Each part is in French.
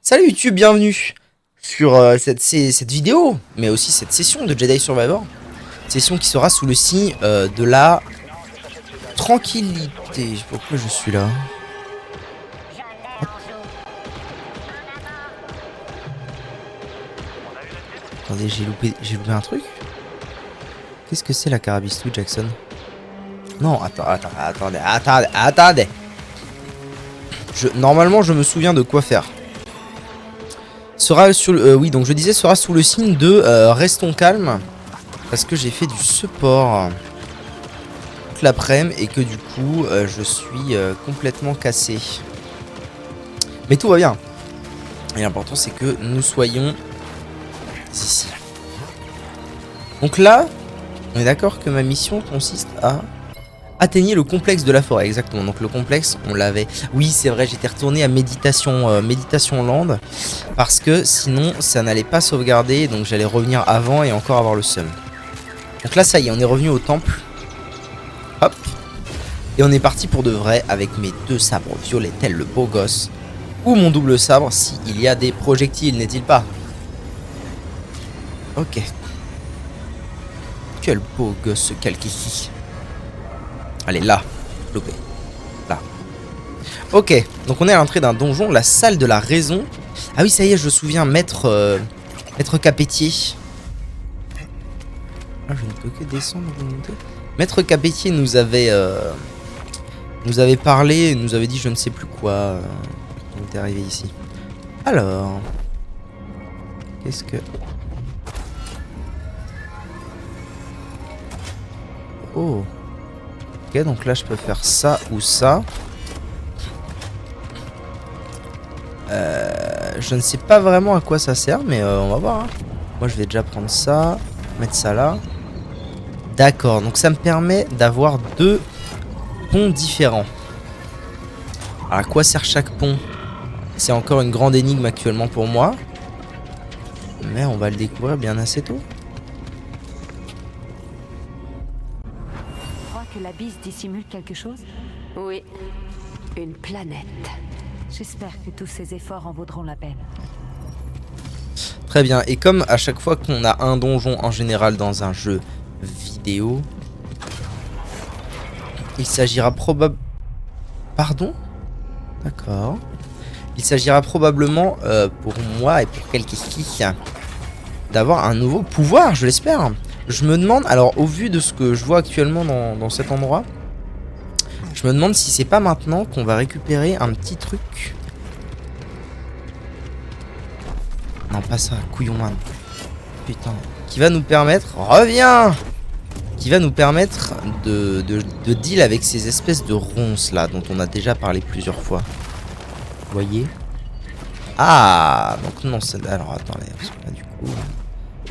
Salut YouTube, bienvenue sur cette vidéo, mais aussi cette session de Jedi Survivor. Session qui sera sous le signe de la tranquillité. Pourquoi je suis là? Attendez, j'ai loupé un truc. Qu'est-ce que c'est la Carabistou, Jackson? Non, attendez. Normalement, je me souviens de quoi faire. Sera sur oui, donc je disais sera sous le signe de restons calmes parce que j'ai fait du support toute l'après-midi et que du coup je suis complètement cassé. Mais tout va bien. Et l'important c'est que nous soyons ici. Donc là, on est d'accord que ma mission consiste à atteigner le complexe de la forêt, exactement. Donc le complexe, on l'avait. Oui, c'est vrai, j'étais retourné à Méditation Land parce que sinon ça n'allait pas sauvegarder, donc j'allais revenir avant et encore avoir le seum. Donc là, ça y est, on est revenu au temple. Hop. Et on est parti pour de vrai avec mes deux sabres violets, tel le beau gosse. Ou mon double sabre, s'il y a des projectiles, n'est-il pas? Ok. Quel beau gosse ce Kalkiki. Allez, là. Loupé. Là. Ok. Donc on est à l'entrée d'un donjon, la salle de la raison. Ah oui, ça y est, je me souviens, Maître Capetier. Ah, je ne peux que descendre ou monter. Maître Capetier nous avait parlé, nous avait dit je ne sais plus quoi. On était arrivé ici. Alors. Qu'est-ce que... Oh. Ok, donc là je peux faire ça ou ça. Je ne sais pas vraiment à quoi ça sert, mais on va voir. Hein. Moi je vais déjà prendre ça, mettre ça là. D'accord, donc ça me permet d'avoir deux ponts différents. Alors à quoi sert chaque pont? C'est encore une grande énigme actuellement pour moi. Mais on va le découvrir bien assez tôt. Tu crois que l'abysse dissimule quelque chose? Oui, une planète. J'espère que tous ces efforts en vaudront la peine. Très bien, et comme à chaque fois qu'on a un donjon en général dans un jeu vidéo, il s'agira probablement... Pardon? D'accord. Il s'agira probablement pour moi et pour quelqu'un d'avoir un nouveau pouvoir, je l'espère. Je me demande, alors au vu de ce que je vois actuellement dans cet endroit, je me demande si c'est pas maintenant qu'on va récupérer un petit truc. Non, pas ça, couillon man. Putain. Qui va nous permettre... Reviens! Qui va nous permettre de deal avec ces espèces de ronces là, dont on a déjà parlé plusieurs fois. Vous voyez? Ah! Donc non, c'est... Alors attendez, parce que là du coup...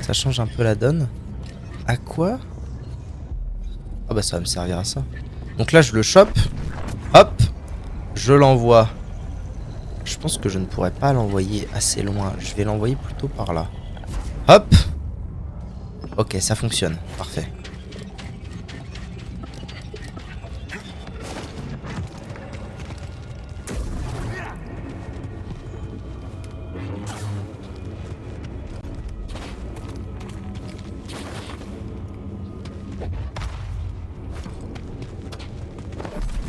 Ça change un peu la donne. À quoi? Ah bah ça va me servir à ça. Donc là je le chope. Hop. Je l'envoie. Je pense que je ne pourrais pas l'envoyer assez loin. Je vais l'envoyer plutôt par là. Hop. Ok, ça fonctionne. Parfait.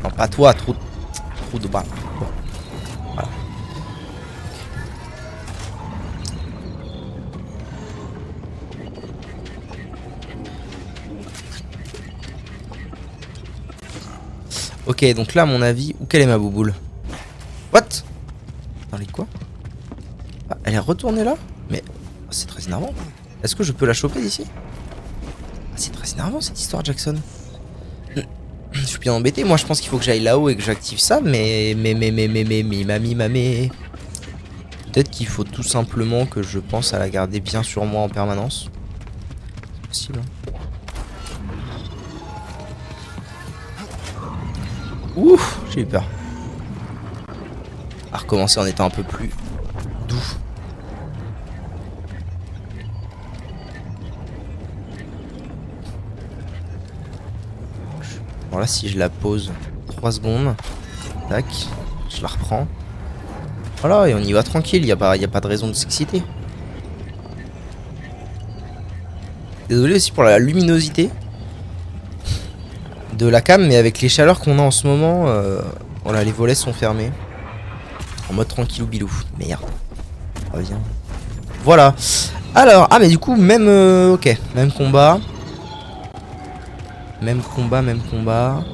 Non, pas toi, trou de balle. Bon. Voilà. Ok, donc là, à mon avis, où quelle est ma bouboule? What? Dans les quoi? Ah, elle est retournée là? Mais c'est très énervant. Est-ce que je peux la choper d'ici? Ah, c'est très énervant cette histoire, Jackson. Je suis bien embêté. Moi, je pense qu'il faut que j'aille là-haut et que j'active ça, mais mamie. Peut-être qu'il faut tout simplement que je pense à la garder bien sur moi en permanence. C'est possible. Ouf, j'ai eu peur. À recommencer en étant un peu plus doux. Bon là, si je la pose 3 secondes, tac, je la reprends. Voilà, et on y va tranquille, y a pas de raison de s'exciter. Désolé aussi pour la luminosité de la cam, mais avec les chaleurs qu'on a en ce moment, voilà, les volets sont fermés. En mode tranquillou bilou. Merde. Reviens. Voilà. Alors, ah mais du coup, même... ok, même combat. Même combat, même combat.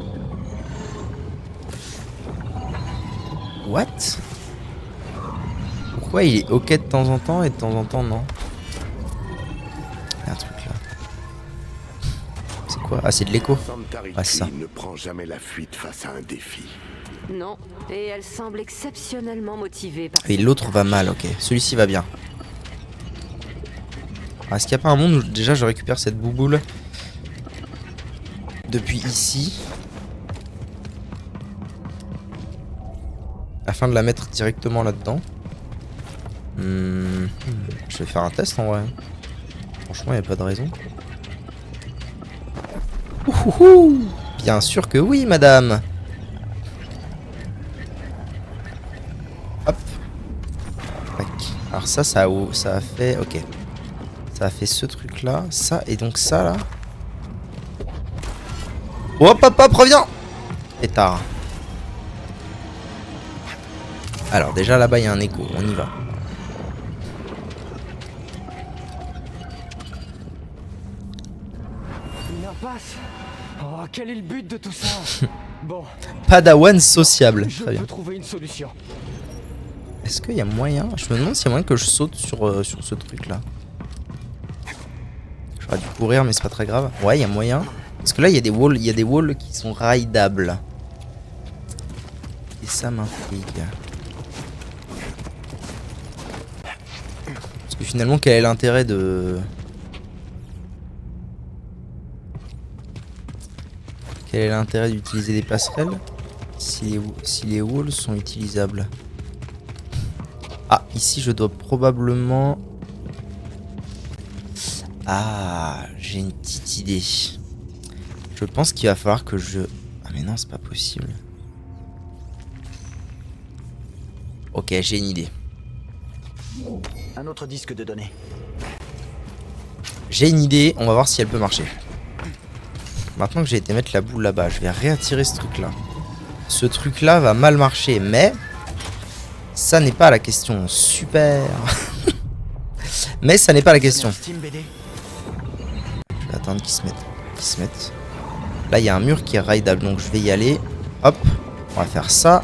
What? Pourquoi il est ok de temps en temps et de temps en temps non? Il y a un truc là. C'est quoi? Ah, c'est de l'écho. Ah, ça. Ne prend jamais la fuite face à un défi. Non, et elle semble exceptionnellement motivée par... Et l'autre va mal, ok. Celui-ci va bien. Ah, est-ce qu'il n'y a pas un monde où déjà je récupère cette bouboule depuis ici, afin de la mettre directement là-dedans? Je vais faire un test en vrai. Franchement, il n'y a pas de raison. Ouhouhou. Bien sûr que oui, madame. Hop. Tac. Alors ça a fait... Ok. Ça a fait ce truc-là. Ça, et donc ça, là. Hop, hop, hop, reviens. Pétard. Alors, déjà, là-bas, il y a un écho. On y va. Une impasse. Oh, quel est le but de tout ça? Bon, Padawan sociable. je Très bien. peux trouver une solution. Est-ce qu'il y a moyen? Je me demande s'il y a moyen que je saute sur ce truc-là. J'aurais dû courir, mais c'est pas très grave. Ouais, il y a moyen. Parce que là, il y a des walls qui sont rideables. Et ça m'intrigue. Parce que finalement, quel est l'intérêt de... Quel est l'intérêt d'utiliser des passerelles si les walls sont utilisables? Ah, ici, je dois probablement... Ah, j'ai une petite idée. Je pense qu'il va falloir que je... Ah mais non, c'est pas possible. Ok, j'ai une idée. Un autre disque de données. J'ai une idée, on va voir si elle peut marcher. Maintenant que j'ai été mettre la boule là-bas, je vais réattirer ce truc-là. Ce truc-là va mal marcher, mais... Ça n'est pas la question. Super. Mais ça n'est pas la question. Steam BD. Je vais attendre qu'ils se mettent. Là, il y a un mur qui est rideable, donc je vais y aller. Hop, on va faire ça.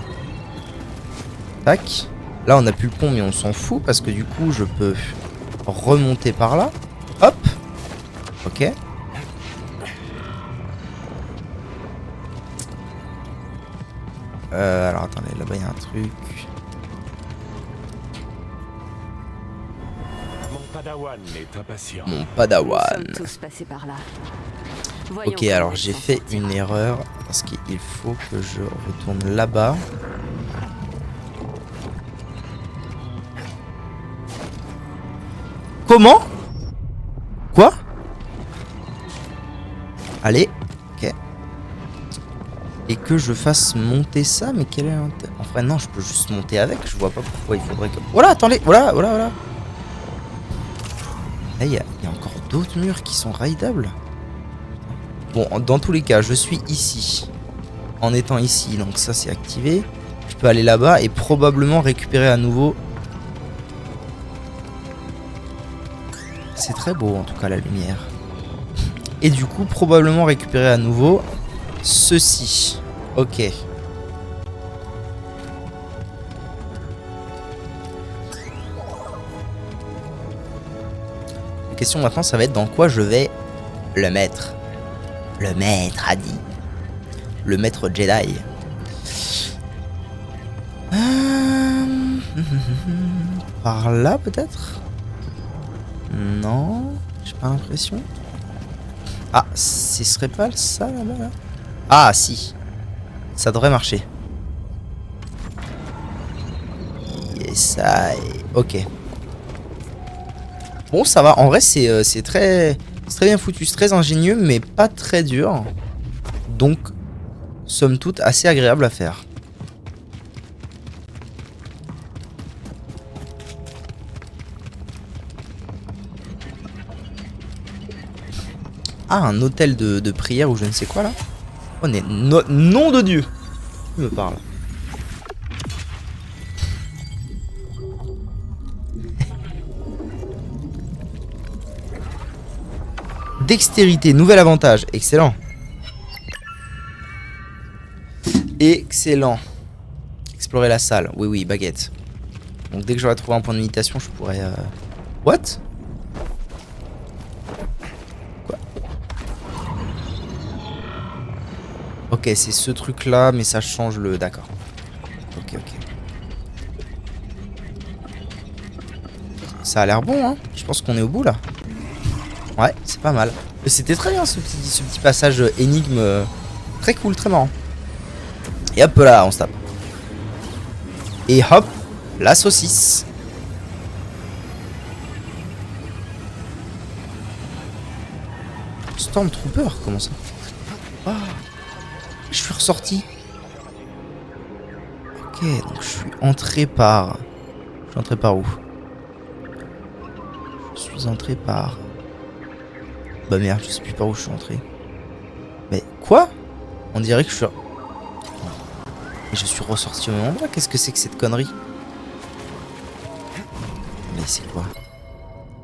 Tac. Là, on n'a plus le pont, mais on s'en fout parce que du coup, je peux remonter par là. Hop. Ok. Alors, attendez, là-bas, il y a un truc. Mon padawan est impatient. Mon Nous padawan. sommes tous passés par là. Voyons Ok, comment alors ils j'ai s'en fait sortiront. une erreur parce qu'il faut que je retourne là-bas. Comment? Quoi? Allez, ok. Et que je fasse monter ça, mais quel est l'intérêt? En vrai, non, je peux juste monter avec. Je vois pas pourquoi il faudrait que... Voilà, attendez, voilà. Là, il y a encore d'autres murs qui sont rideables. Bon, dans tous les cas, je suis ici. En étant ici, donc ça c'est activé. Je peux aller là-bas et probablement récupérer à nouveau. C'est très beau en tout cas la lumière. Et du coup, probablement récupérer à nouveau ceci. Ok. La question maintenant, ça va être dans quoi je vais le mettre. Le maître a dit. Le maître Jedi. Par là peut-être? Non, j'ai pas l'impression. Ah, ce serait pas ça là-bas là? Ah si. Ça devrait marcher. Yes, ok. Bon, ça va. En vrai, c'est très bien foutu. C'est très ingénieux, mais pas très dur. Donc, somme toute, assez agréable à faire. Ah, un hôtel de prière ou je ne sais quoi là. Oh, nom de Dieu. Il me parle. Dextérité, nouvel avantage. Excellent. Excellent. Explorer la salle. Oui, oui, baguette. Donc dès que j'aurai trouvé un point de méditation, je pourrais... What? Quoi? Ok, c'est ce truc-là, mais ça change le... D'accord. Ok, ok. Ça a l'air bon, hein. Je pense qu'on est au bout, là. Ouais, c'est pas mal. C'était très bien, ce petit passage énigme. Très cool, très marrant. Et hop là, on se tape. Et hop, la saucisse. Stormtrooper, comment ça? Ah, je suis ressorti. Ok, donc je suis entré par... Je suis entré par où? Je suis entré par... Bah merde, je sais plus par où je suis entré. Mais quoi? On dirait que je suis... Et je suis ressorti au même endroit. Qu'est-ce que c'est que cette connerie? Mais c'est quoi?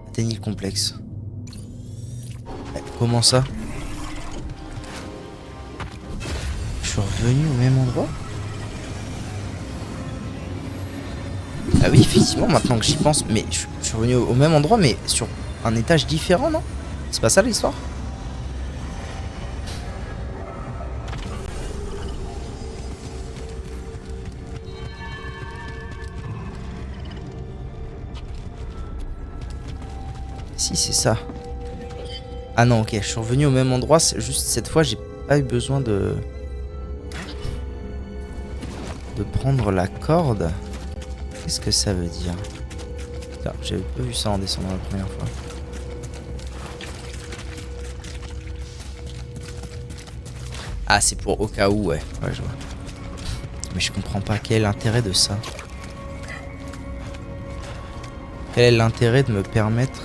Atteignez le complexe. Comment ça? Je suis revenu au même endroit? Ah oui, effectivement, maintenant que j'y pense. Mais je suis revenu au même endroit, mais sur un étage différent, non? C'est pas ça l'histoire? Si, c'est ça. Ah non, ok, je suis revenu au même endroit. Juste cette fois, j'ai pas eu besoin de prendre la corde. Qu'est-ce que ça veut dire? J'avais pas vu ça en descendant la première fois. Ah, c'est pour au cas où, ouais. Ouais, je vois. Mais je comprends pas quel est l'intérêt de ça. Quel est l'intérêt de me permettre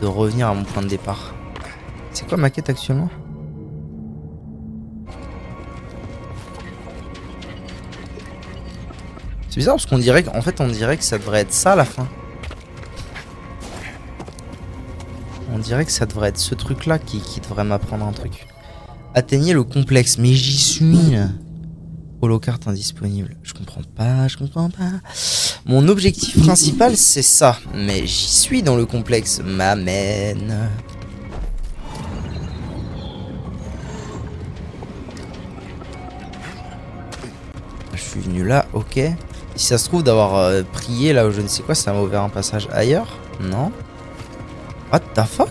de revenir à mon point de départ? C'est quoi ma quête actuellement? C'est bizarre parce qu'on dirait qu'en fait on dirait que ça devrait être ça à la fin. On dirait que ça devrait être ce truc là qui devrait m'apprendre un truc. Atteignez le complexe, mais j'y suis. Holocarte indisponible. Je comprends pas, je comprends pas. Mon objectif principal c'est ça, mais j'y suis dans le complexe. M'amène. Je suis venu là, ok. Si ça se trouve d'avoir prié là ou je ne sais quoi, ça m'a ouvert un passage ailleurs. Non. What the fuck?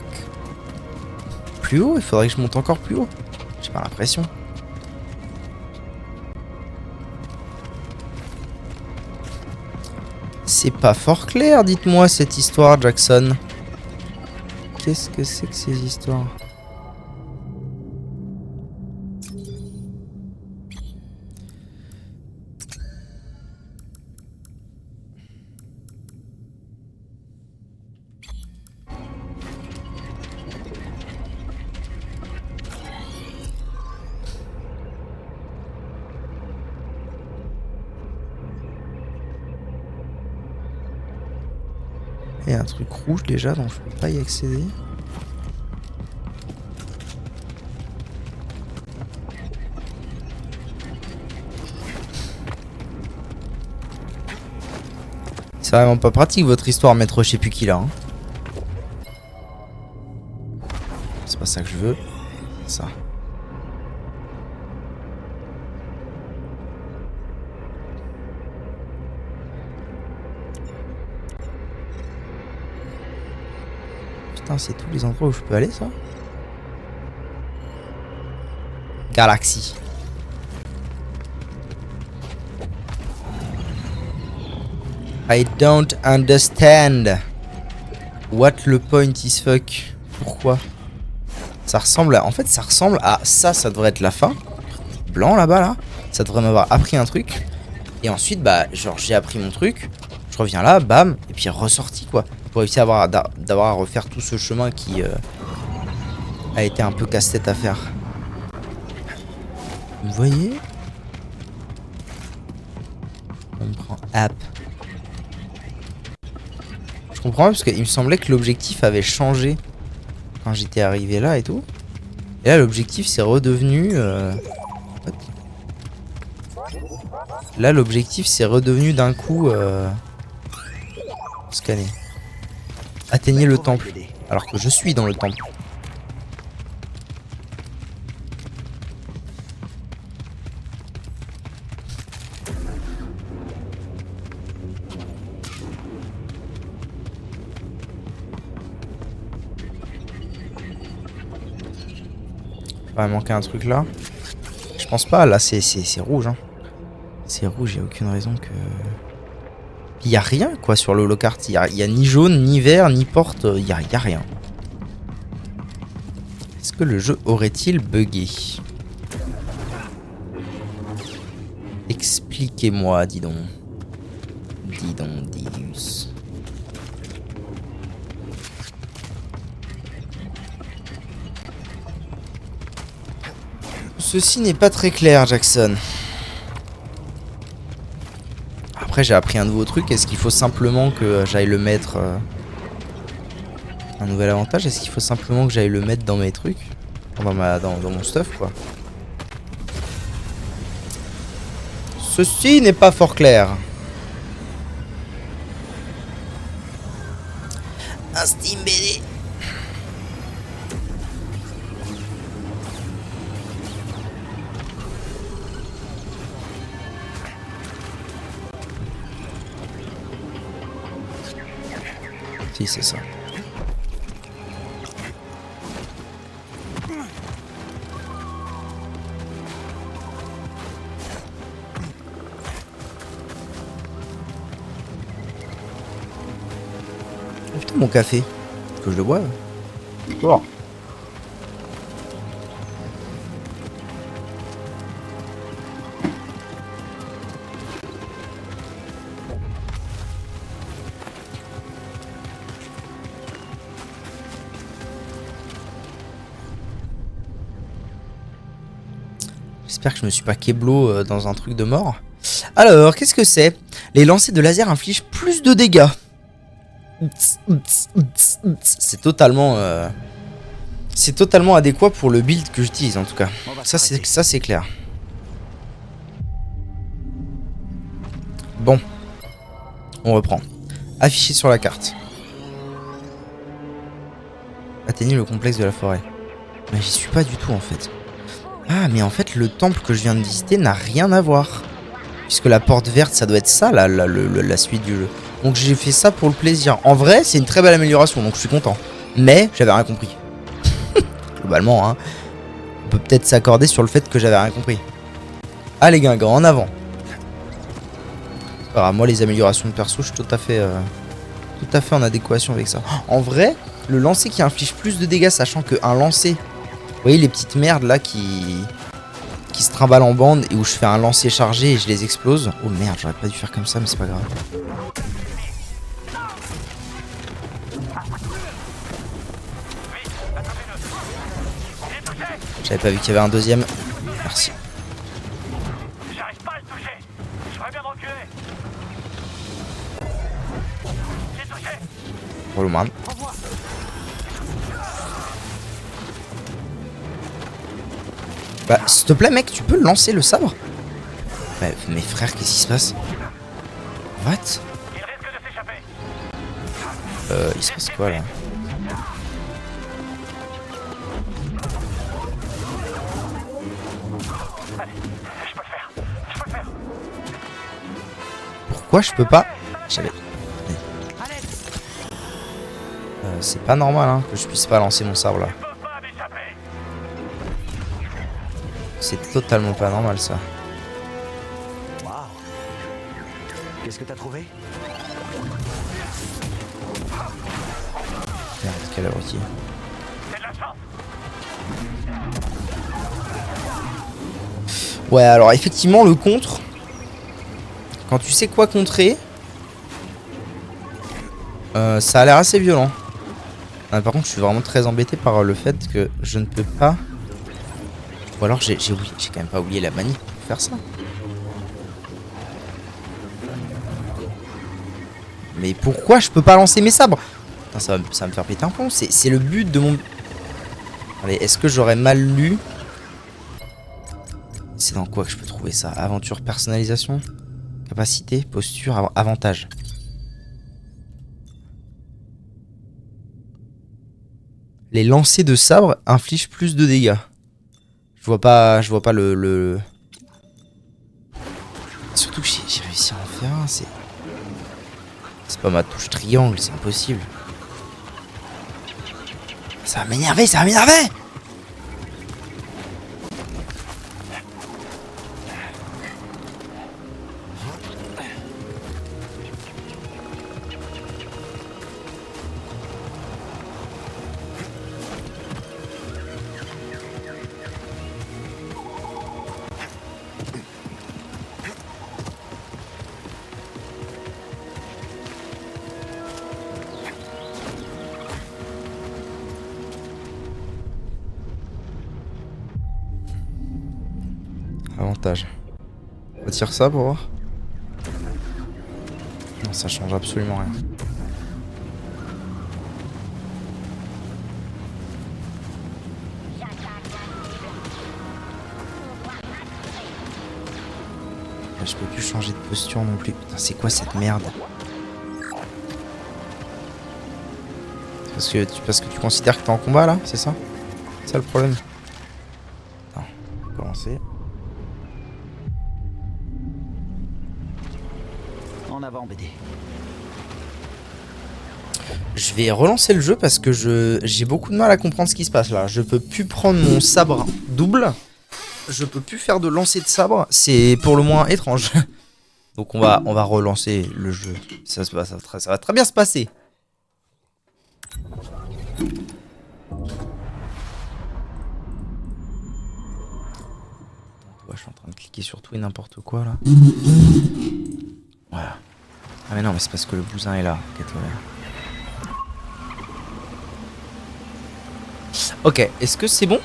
Plus haut, il faudrait que je monte encore plus haut. J'ai pas l'impression. C'est pas fort clair, dites-moi cette histoire, Jackson. Qu'est-ce que c'est que ces histoires? Il y a un truc rouge déjà, donc je peux pas y accéder. C'est vraiment pas pratique votre histoire, maître je sais plus qui là. Hein. C'est pas ça que je veux. Ça. Putain, c'est tous les endroits où je peux aller, ça? Galaxy. I don't understand. What the point is fuck? Pourquoi? Ça ressemble à... En fait, ça ressemble à... Ça devrait être la fin. Blanc, là-bas, là. Ça devrait m'avoir appris un truc. Et ensuite, bah, genre, j'ai appris mon truc. Je reviens là, bam. Et puis ressorti, quoi. Pour réussir d'avoir à refaire tout ce chemin qui a été un peu casse-tête à faire. Vous voyez? On prend app. Je comprends pas parce qu'il me semblait que l'objectif avait changé quand j'étais arrivé là et tout. Et là l'objectif c'est redevenu... Là l'objectif c'est redevenu d'un coup... Scanner. Atteignez le temple. Alors que je suis dans le temple. Il va manquer un truc là. Je pense pas, là c'est rouge. Hein. C'est rouge, il n'y a aucune raison que... Il n'y a rien quoi sur le holocart. Il y a ni jaune, ni vert, ni porte. Il n'y a rien. Est-ce que le jeu aurait-il bugué? Expliquez-moi, dis donc. Dis donc, Dius. Ceci n'est pas très clair, Jackson. Après, j'ai appris un nouveau truc. Est-ce qu'il faut simplement que j'aille le mettre... Un nouvel avantage? Est-ce qu'il faut simplement que j'aille le mettre dans mes trucs? Dans mon stuff, quoi. Ceci n'est pas fort clair. Un Steam BD. Si, c'est ça. Oh, putain, mon café. Que je le boive. Bon. J'espère que je me suis pas keblo dans un truc de mort. Alors, qu'est-ce que c'est? Les lancers de laser infligent plus de dégâts. C'est totalement adéquat pour le build que j'utilise en tout cas. Ça c'est clair. Bon. On reprend. Affiché sur la carte. Atteignez le complexe de la forêt. Mais j'y suis pas du tout en fait. Ah, mais en fait, le temple que je viens de visiter n'a rien à voir. Puisque la porte verte, ça doit être ça, la suite du jeu. Donc j'ai fait ça pour le plaisir. En vrai, c'est une très belle amélioration, donc je suis content. Mais, j'avais rien compris. Globalement, hein. On peut peut-être s'accorder sur le fait que j'avais rien compris. Allez, Guingamp, en avant. Alors, moi, les améliorations de perso, je suis tout à fait en adéquation avec ça. En vrai, le lancer qui inflige plus de dégâts, sachant qu'un lancer... Vous voyez les petites merdes là qui se trimballent en bande et où je fais un lancer chargé et je les explose. Oh merde, j'aurais pas dû faire comme ça, mais c'est pas grave. J'avais pas vu qu'il y avait un deuxième. Merci. J'arrive pas à le toucher. Je ferais bien de reculer. J'ai touché. Rollman. Bah, s'il te plaît, mec, tu peux lancer le sabre? Bah, mes frères, qu'est-ce qui se passe? What? Il risque de s'échapper. Il se passe quoi là? Allez, je peux le faire. Je peux le faire. Pourquoi je peux pas? J'avais... c'est pas normal hein, que je puisse pas lancer mon sabre là. Je peux pas m'échapper. C'est totalement pas normal ça. Waouh. Qu'est-ce que t'as trouvé? Merde, quel abruti. C'est de la chance. Ouais, alors effectivement, le contre, quand tu sais quoi contrer, ça a l'air assez violent. Ah, par contre, je suis vraiment très embêté par le fait que je ne peux pas... Ou alors j'ai quand même pas oublié la manip pour faire ça. Mais pourquoi je peux pas lancer mes sabres? Putain, ça va me faire péter un plomb. C'est le but de mon... Allez, est-ce que j'aurais mal lu? C'est dans quoi que je peux trouver ça? Aventure, personnalisation, capacité, posture, avantage. Les lancers de sabre infligent plus de dégâts. Je vois pas le... Surtout que j'ai réussi à en faire un, c'est pas ma touche triangle, c'est impossible. Ça va m'énerver, ça va m'énerver! Avantage. On tire ça pour voir. Non, ça change absolument rien. Là, je peux plus changer de posture non plus. Putain, c'est quoi cette merde? Parce que tu considères que t'es en combat là, c'est ça? C'est ça le problème? Attends, on va commencer. En avant, BD. Je vais relancer le jeu parce que j'ai beaucoup de mal à comprendre ce qui se passe là. Je peux plus prendre mon sabre double. Je peux plus faire de lancer de sabre. C'est pour le moins étrange. Donc on va relancer le jeu. Ça va très bien se passer. Ouais, je suis en train de cliquer sur tout et n'importe quoi là. Voilà. Ah mais non, mais c'est parce que le bousin est là. Ok, est-ce que c'est bon?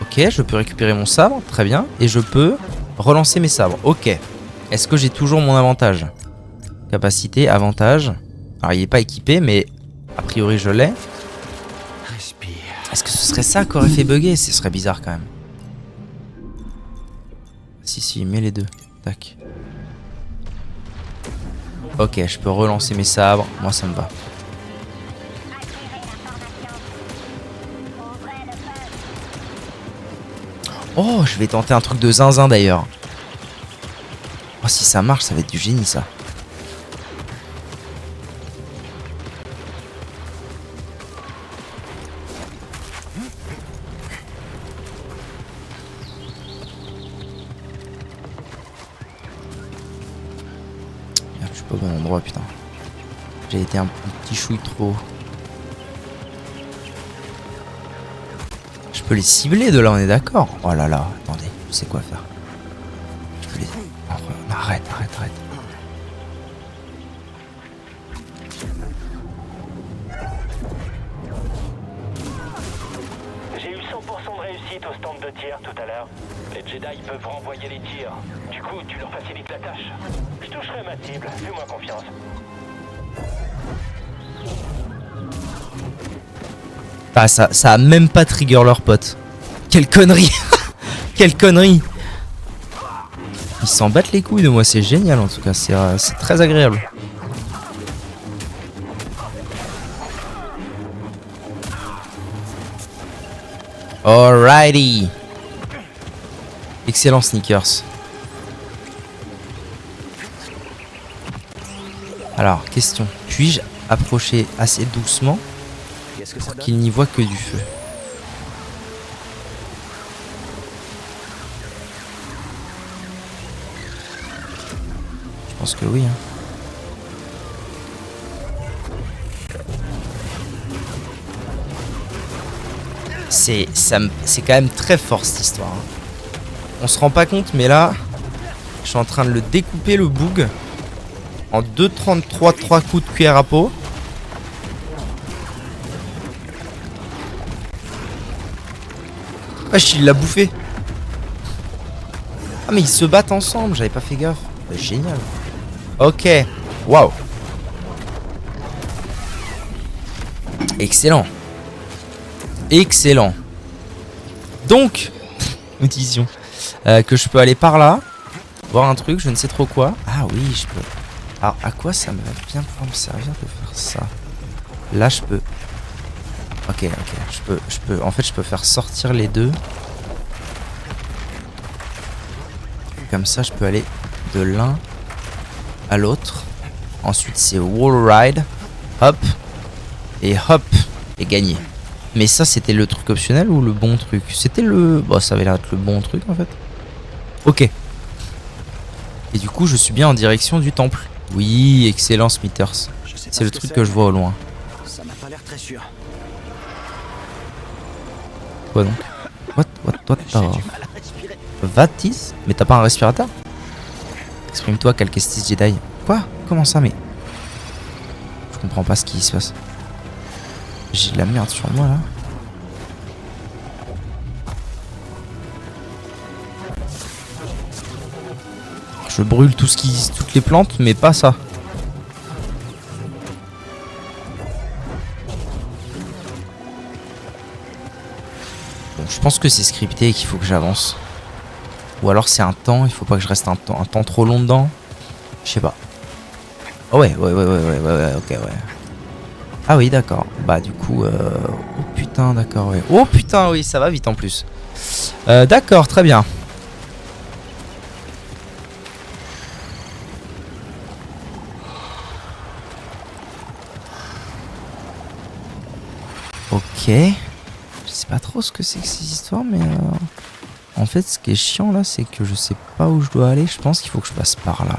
Ok, je peux récupérer mon sabre, très bien. Et je peux relancer mes sabres. Ok. Est-ce que j'ai toujours mon avantage? Capacité, avantage. Alors il n'est pas équipé, mais a priori je l'ai. Respire. Est-ce que ce serait ça qui aurait fait bugger? Ce serait bizarre quand même. Si, mets les deux. Tac. Ok, je peux relancer mes sabres. Moi, ça me va. Oh, je vais tenter un truc de zinzin d'ailleurs. Oh, si ça marche, ça va être du génie ça. Merde, je suis pas au bon endroit, putain. J'ai été un petit chouille trop. Je peux les cibler de là, on est d'accord? Oh là là, attendez, je sais quoi faire. Je peux les... Oh, arrête. J'ai eu 100% de réussite au stand de tir tout à l'heure. Les Jedi peuvent renvoyer les tirs. Du coup, tu leur facilites la tâche. Je toucherai ma cible, fais-moi confiance. Ah, ça a même pas trigger leur pote. Quelle connerie. Quelle connerie. Ils s'en battent les couilles de moi, c'est génial en tout cas, c'est très agréable. Alrighty. Excellent Sneakers. Alors, question. Puis-je approcher assez doucement pour qu'il n'y voit que du feu? Je pense que oui. Hein. C'est quand même très fort cette histoire. Hein. On se rend pas compte, mais là, je suis en train de le découper le boug en 2,33 3 coups de cuillère à peau. Wesh, il l'a bouffé. Ah mais ils se battent ensemble, j'avais pas fait gaffe. Bah, génial. Ok. Waouh. Excellent. Excellent. Donc, nous disions que je peux aller par là, voir un truc, je ne sais trop quoi. Ah oui, je peux. Alors, à quoi ça va bien pouvoir me servir de faire ça? Là, je peux. Ok, je peux. En fait, je peux faire sortir les deux. Comme ça, je peux aller de l'un à l'autre. Ensuite, c'est wall ride. Hop. Et hop. Et gagner. Mais ça, c'était le truc optionnel ou le bon truc? C'était le... Bon, ça avait l'air d'être le bon truc, en fait. Ok. Et du coup, je suis bien en direction du temple. Oui, excellent, Smithers. C'est le truc que je vois au loin. Ça m'a pas l'air très sûr. Quoi donc? What J'ai du mal à respirer. Vatis? Mais t'as pas un respirateur? Exprime-toi, Calcestis Jedi. Quoi? Comment ça, mais... Je comprends pas ce qui se passe. J'ai de la merde sur moi, là. Je brûle tout ce qui... toutes les plantes, mais pas ça. Bon, je pense que c'est scripté et qu'il faut que j'avance. Ou alors c'est un temps, il faut pas que je reste un temps trop long dedans. Je sais pas. Oh ouais, ok, ouais. Ah oui, d'accord. Bah du coup... Oh putain, d'accord, ouais. Oh putain, oui, ça va vite en plus. D'accord, très bien. Ok. Je sais pas trop ce que c'est que ces histoires, mais... En fait, ce qui est chiant là, c'est que je sais pas où je dois aller. Je pense qu'il faut que je passe par là.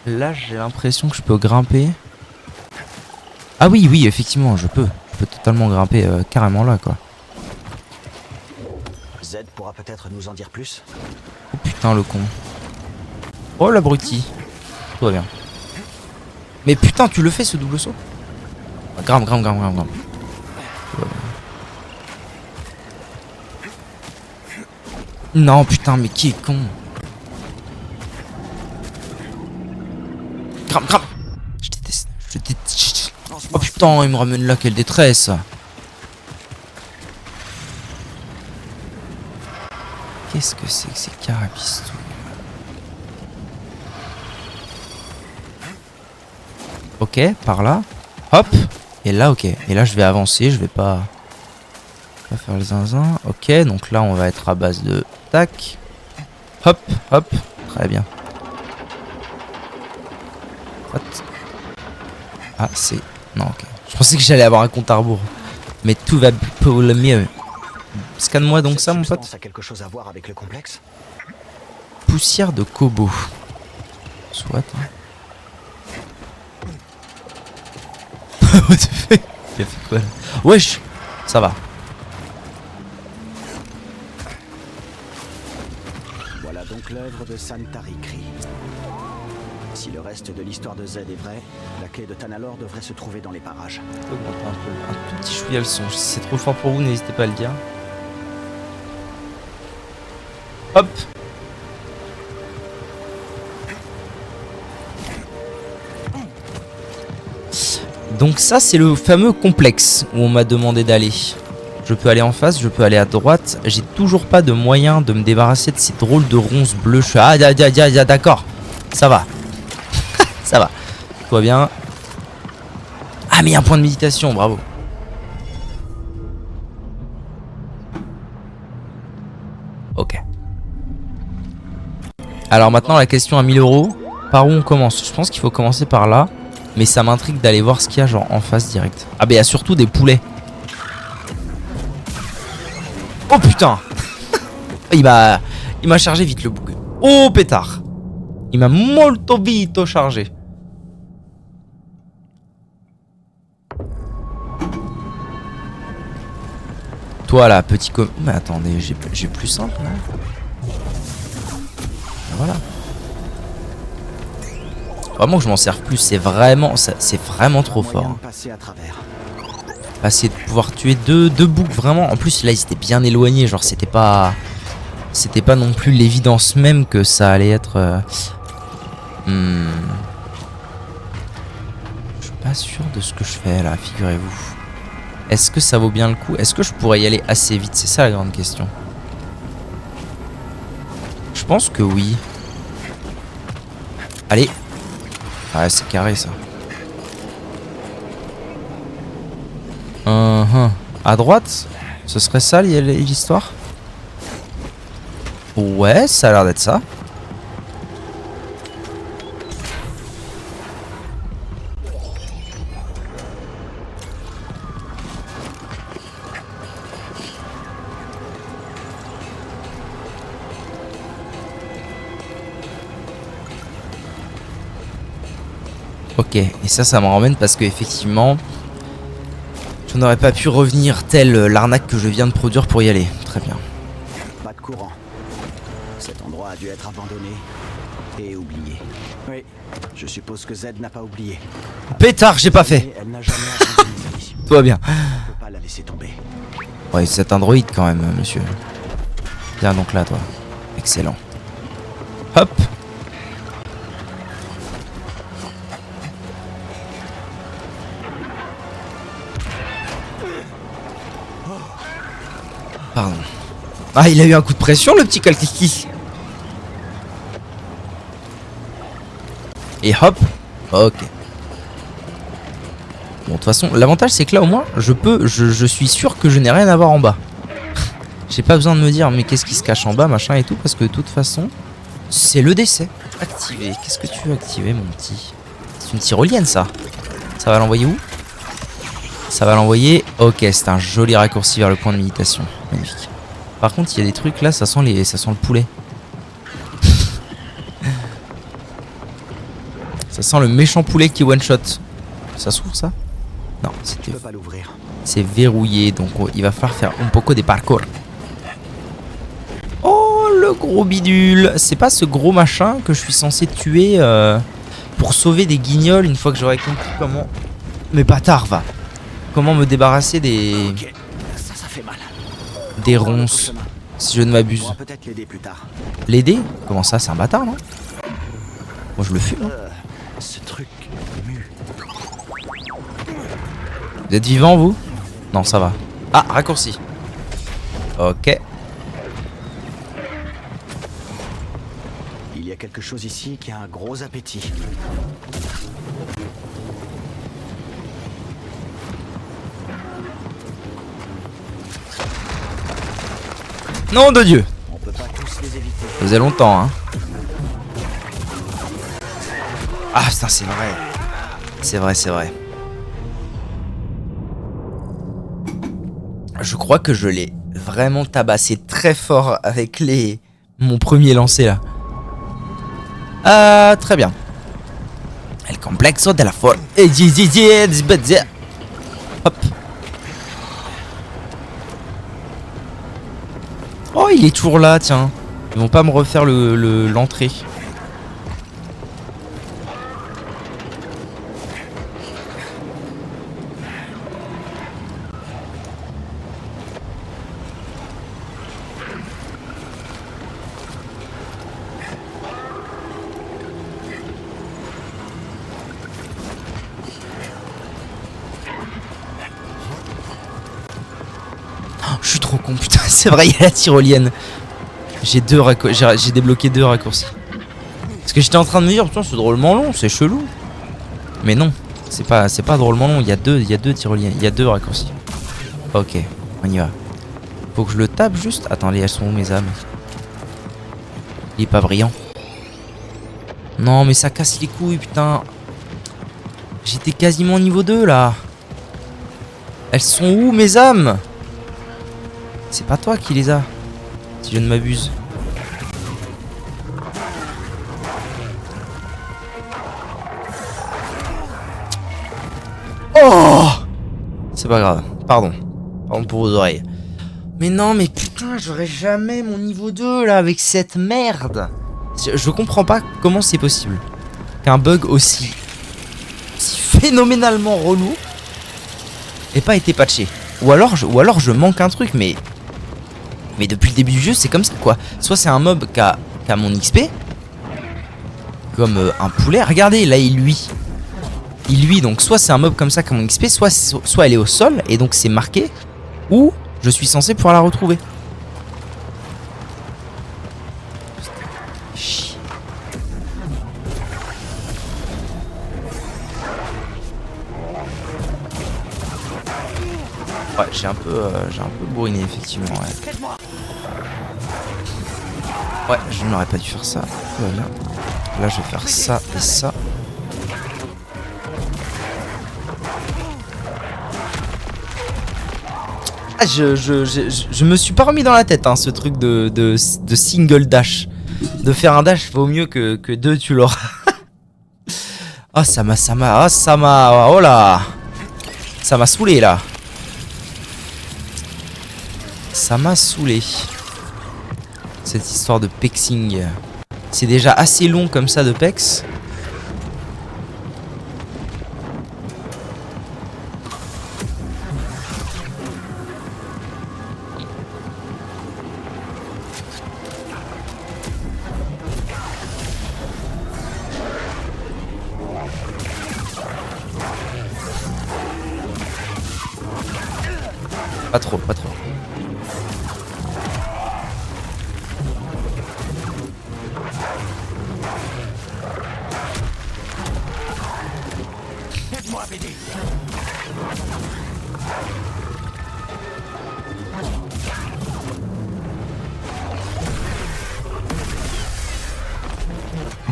Là, j'ai l'impression que je peux grimper. Ah oui, oui, effectivement, je peux. Je peux totalement grimper carrément là, quoi. Z pourra peut-être nous en dire plus. Oh putain, le con. Oh l'abruti. Tout va bien. Mais putain, tu le fais ce double saut? Grimpe. Non, putain, mais qui est con? Grimpe. Je déteste. Oh putain, il me ramène là, quelle détresse. Qu'est-ce que c'est que ces carabistous? Ok, par là. Hop. Et là, ok. Et là, je vais avancer, je vais pas faire le zinzin. Ok, donc là, on va être à base de... Tac. Hop. Très bien. What? Ah, c'est... Non, ok. Je pensais que j'allais avoir un compte à rebours. Mais tout va pour le mieux. Scanne-moi donc ça, mon pote. Ça a quelque chose à voir avec le complexe? Poussière de Kobo. Soit. What the fuck? Il a fait quoi là? Wesh! Ça va. Voilà donc l'œuvre de Santari Khri. Si le reste de l'histoire de Z est vrai, la quai de Tanalorr devrait se trouver dans les parages. Augmenter un tout petit chouïa le son. Si c'est trop fort pour vous, n'hésitez pas à le dire. Hop! Donc ça c'est le fameux complexe où on m'a demandé d'aller. Je peux aller en face, je peux aller à droite. J'ai toujours pas de moyen de me débarrasser de ces drôles de ronces bleues. Ah d'accord. Ça va. Ça va. Tout va bien. Ah mais il y a un point de méditation, bravo. Ok. Alors maintenant la question à 1000 €. Par où on commence? Je pense qu'il faut commencer par là. Mais ça m'intrigue d'aller voir ce qu'il y a genre en face direct. Ah bah il y a surtout des poulets. Oh putain. Il m'a chargé vite le bug. Oh pétard. Il m'a molto vite chargé. Toi là petit com... Mais attendez, j'ai plus simple là. Voilà. Vraiment que je m'en serve plus, c'est vraiment trop fort. Passer à travers. Passer de pouvoir tuer deux boucs vraiment. En plus là ils étaient bien éloignés. Genre c'était pas non plus l'évidence même que ça allait être... Je suis pas sûr de ce que je fais là, figurez-vous. Est-ce que ça vaut bien le coup? Est-ce que je pourrais y aller assez vite? C'est ça la grande question. Je pense que oui. Allez. Ouais, c'est carré ça. À droite? Ce serait ça l'histoire? Ouais, ça a l'air d'être ça. Ok, et ça me ramène parce que effectivement, je n'aurais pas pu revenir tel l'arnaque que je viens de produire pour y aller. Très bien. Pas de courant. Cet endroit a dû être abandonné et oublié. Oui, je suppose que Z n'a pas oublié. Pétard, j'ai pas fait. Mais elle n'a jamais abandonné sa mission. Tout va bien. On ne peut pas la laisser tomber. Ouais, c'est un droïde quand même, monsieur. Viens donc là, toi. Excellent. Hop. Pardon. Ah, il a eu un coup de pression, le petit Kalkiki. Et hop. Ok. Bon, de toute façon, l'avantage c'est que là au moins, je suis sûr que je n'ai rien à voir en bas. J'ai pas besoin de me dire, mais qu'est-ce qui se cache en bas, machin et tout, parce que de toute façon, c'est le décès. Activé. Qu'est-ce que tu veux activer, mon petit? C'est une tyrolienne, ça. Ça va l'envoyer où? Ça va l'envoyer. Ok, c'est un joli raccourci vers le point de méditation. Magnifique. Par contre, il y a des trucs là, ça sent le poulet. Ça sent le méchant poulet qui one shot. Ça s'ouvre ça? Non, Je peux pas l'ouvrir. c'est verrouillé, donc il va falloir faire un poco de parkour. Oh, le gros bidule. C'est pas ce gros machin que je suis censé tuer pour sauver des guignols une fois que j'aurai compris comment... Mais bâtard, va. Comment me débarrasser des... Ok, ça fait mal. des ronces, si je ne On m'abuse. pourra peut-être l'aider plus tard. L'aider? Comment ça? C'est un bâtard, non? Moi je le fume. Hein. Ce truc mue. Vous êtes vivant, vous? Non, ça va. Ah, raccourci. Ok. Il y a quelque chose ici qui a un gros appétit. Nom de Dieu. On peut pas tous les éviter. Ça faisait longtemps, hein. Ah, putain, c'est vrai. C'est vrai, c'est vrai. Je crois que je l'ai vraiment tabassé très fort avec mon premier lancer là. Très bien. El complexo de la force. Hop. Oh, il est toujours là, tiens. Ils vont pas me refaire l'entrée. Je suis trop con, putain, c'est vrai, il y a la tyrolienne. J'ai débloqué 2 raccourcis. Parce que j'étais en train de me dire, putain, c'est drôlement long, c'est chelou. Mais non, c'est pas drôlement long, il y a deux tyroliennes, il y a 2 raccourcis. Ok, on y va. Faut que je le tape juste. Attendez, elles sont où mes âmes? Il est pas brillant. Non, mais ça casse les couilles, putain. J'étais quasiment niveau 2 là. Elles sont où mes âmes? C'est pas toi qui les as, si je ne m'abuse. Oh! C'est pas grave, pardon. Pardon pour vos oreilles. Mais non, mais putain, j'aurais jamais mon niveau 2 là avec cette merde. Je comprends pas comment c'est possible qu'un bug aussi phénoménalement relou n'ait pas été patché. Ou alors je manque un truc, mais depuis le début du jeu, c'est comme ça, quoi. Soit c'est un mob qui a mon XP, comme un poulet. Regardez, là, il luit. Donc soit c'est un mob comme ça qui a mon XP, soit elle est au sol, et donc c'est marqué, ou je suis censé pouvoir la retrouver. Ouais, j'ai un peu bourriné effectivement. Ouais, je n'aurais pas dû faire ça. Voilà. Là, je vais faire ça et ça. Ah, je me suis pas remis dans la tête, hein, ce truc de single dash. De faire un dash vaut mieux que deux, tu l'auras. Ah, ça m'a, oh là. Ça m'a saoulé là. Ça m'a saoulé. Cette histoire de pexing. C'est déjà assez long comme ça de pex. Pas trop, pas trop.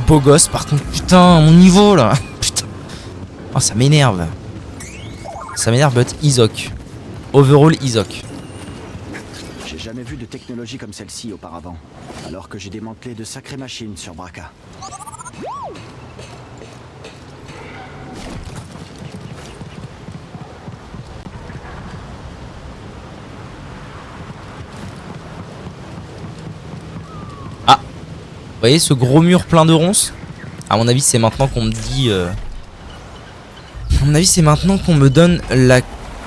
Beau gosse par contre, putain, mon niveau là. Putain. Oh, ça m'énerve. Ça m'énerve, but Izok. Overall Izok. J'ai jamais vu de technologie comme celle-ci auparavant, alors que j'ai démantelé de sacrées machines sur Braca. Ah, vous voyez ce gros mur plein de ronces? À mon avis, c'est maintenant qu'on me dit... À mon avis, c'est maintenant qu'on me donne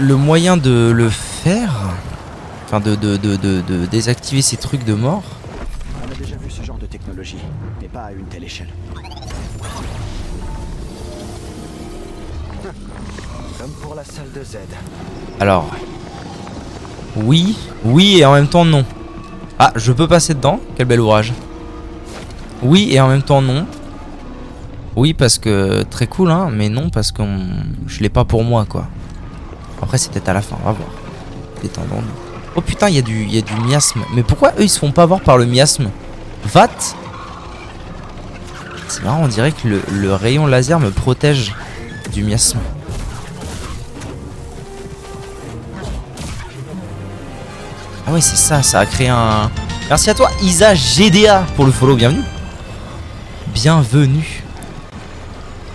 le moyen de le faire. Enfin, de désactiver ces trucs de mort. On a déjà vu ce genre de technologie, mais pas à une telle échelle. Comme pour la salle de Z. Alors... Oui, oui et en même temps non. Ah, je peux passer dedans. Quel bel ouvrage. Oui et en même temps non. Oui parce que très cool hein, mais non parce que je l'ai pas pour moi quoi. Après c'est peut-être à la fin, on va voir. Détendons-nous. Oh putain, il y a du miasme. Mais pourquoi eux ils se font pas avoir par le miasme? Vat. C'est marrant, on dirait que le rayon laser me protège du miasme. Ah ouais c'est ça, ça a créé un... Merci à toi Isa GDA pour le follow, bienvenue. Bienvenue.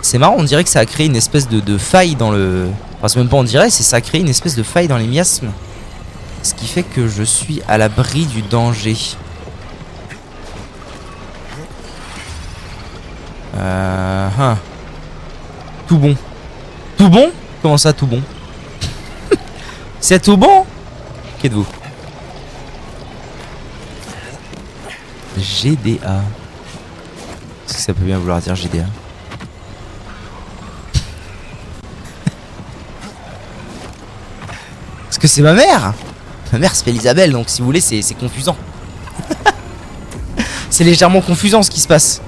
C'est marrant, on dirait que ça a créé une espèce de faille dans le... Enfin c'est même pas on dirait, c'est ça a créé une espèce de faille dans les miasmes. Ce qui fait que je suis à l'abri du danger. Tout bon. Tout bon? Comment ça tout bon? C'est tout bon? Qu'êtes-vous? GDA. Est-ce que ça peut bien vouloir dire GDA? Parce que c'est ma mère. Ma mère s'appelle Isabelle, donc si vous voulez c'est confusant. C'est légèrement confusant ce qui se passe.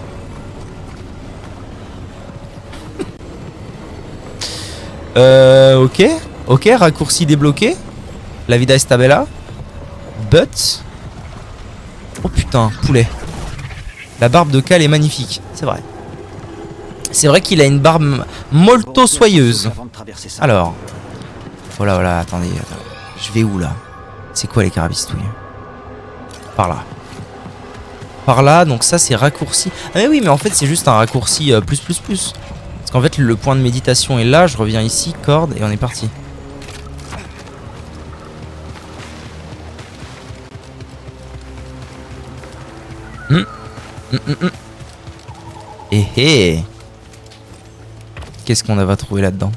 Ok. Ok, raccourci débloqué. La vida est bella. But... Oh putain, poulet. La barbe de Cal est magnifique, c'est vrai. C'est vrai qu'il a une barbe molto soyeuse. Alors. Voilà, voilà, attendez. Je vais où là? C'est quoi les carabistouilles? Par là. Par là, donc ça c'est raccourci. Ah mais oui, mais en fait c'est juste un raccourci plus. Parce qu'en fait le point de méditation est là, je reviens ici, corde, et on est parti. Eh. Qu'est-ce qu'on va trouver là-dedans?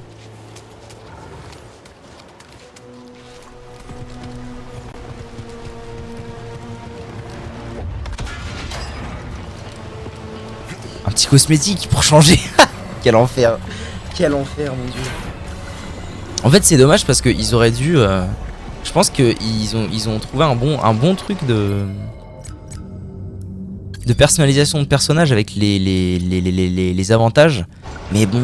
cosmétique pour changer. Quel enfer. Quel enfer, mon dieu. En fait, c'est dommage parce qu'ils auraient dû... je pense qu'ils ont trouvé un bon truc de personnalisation de personnages avec les avantages. Mais bon,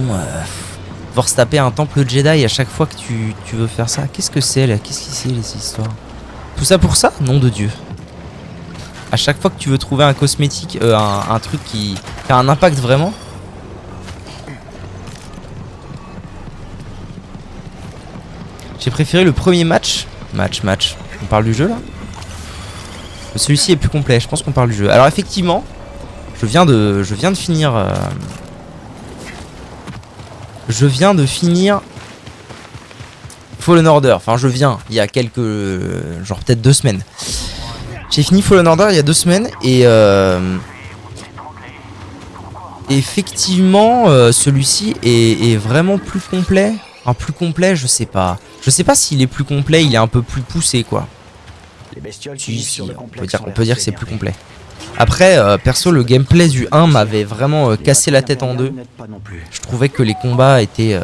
devoir se taper un temple Jedi à chaque fois que tu veux faire ça. Qu'est-ce que c'est là? Qu'est-ce que c'est les histoires? Tout ça pour ça? Nom de Dieu. À chaque fois que tu veux trouver un cosmétique, un truc qui a un impact vraiment. J'ai préféré le premier match. Match. On parle du jeu là? Celui-ci est plus complet, je pense qu'on parle du jeu. Alors effectivement, je viens de finir... Je viens de finir Fallen Order. Enfin il y a quelques... genre peut-être 2 semaines. J'ai fini Fallen Order il y a 2 semaines et... effectivement, celui-ci est vraiment plus complet. Un plus complet, je sais pas. Je sais pas s'il est plus complet, il est un peu plus poussé quoi. Les bestioles Si, on peut dire que c'est plus complet. Après, perso, le gameplay du 1 m'avait vraiment cassé la tête en deux. Je trouvais que les combats étaient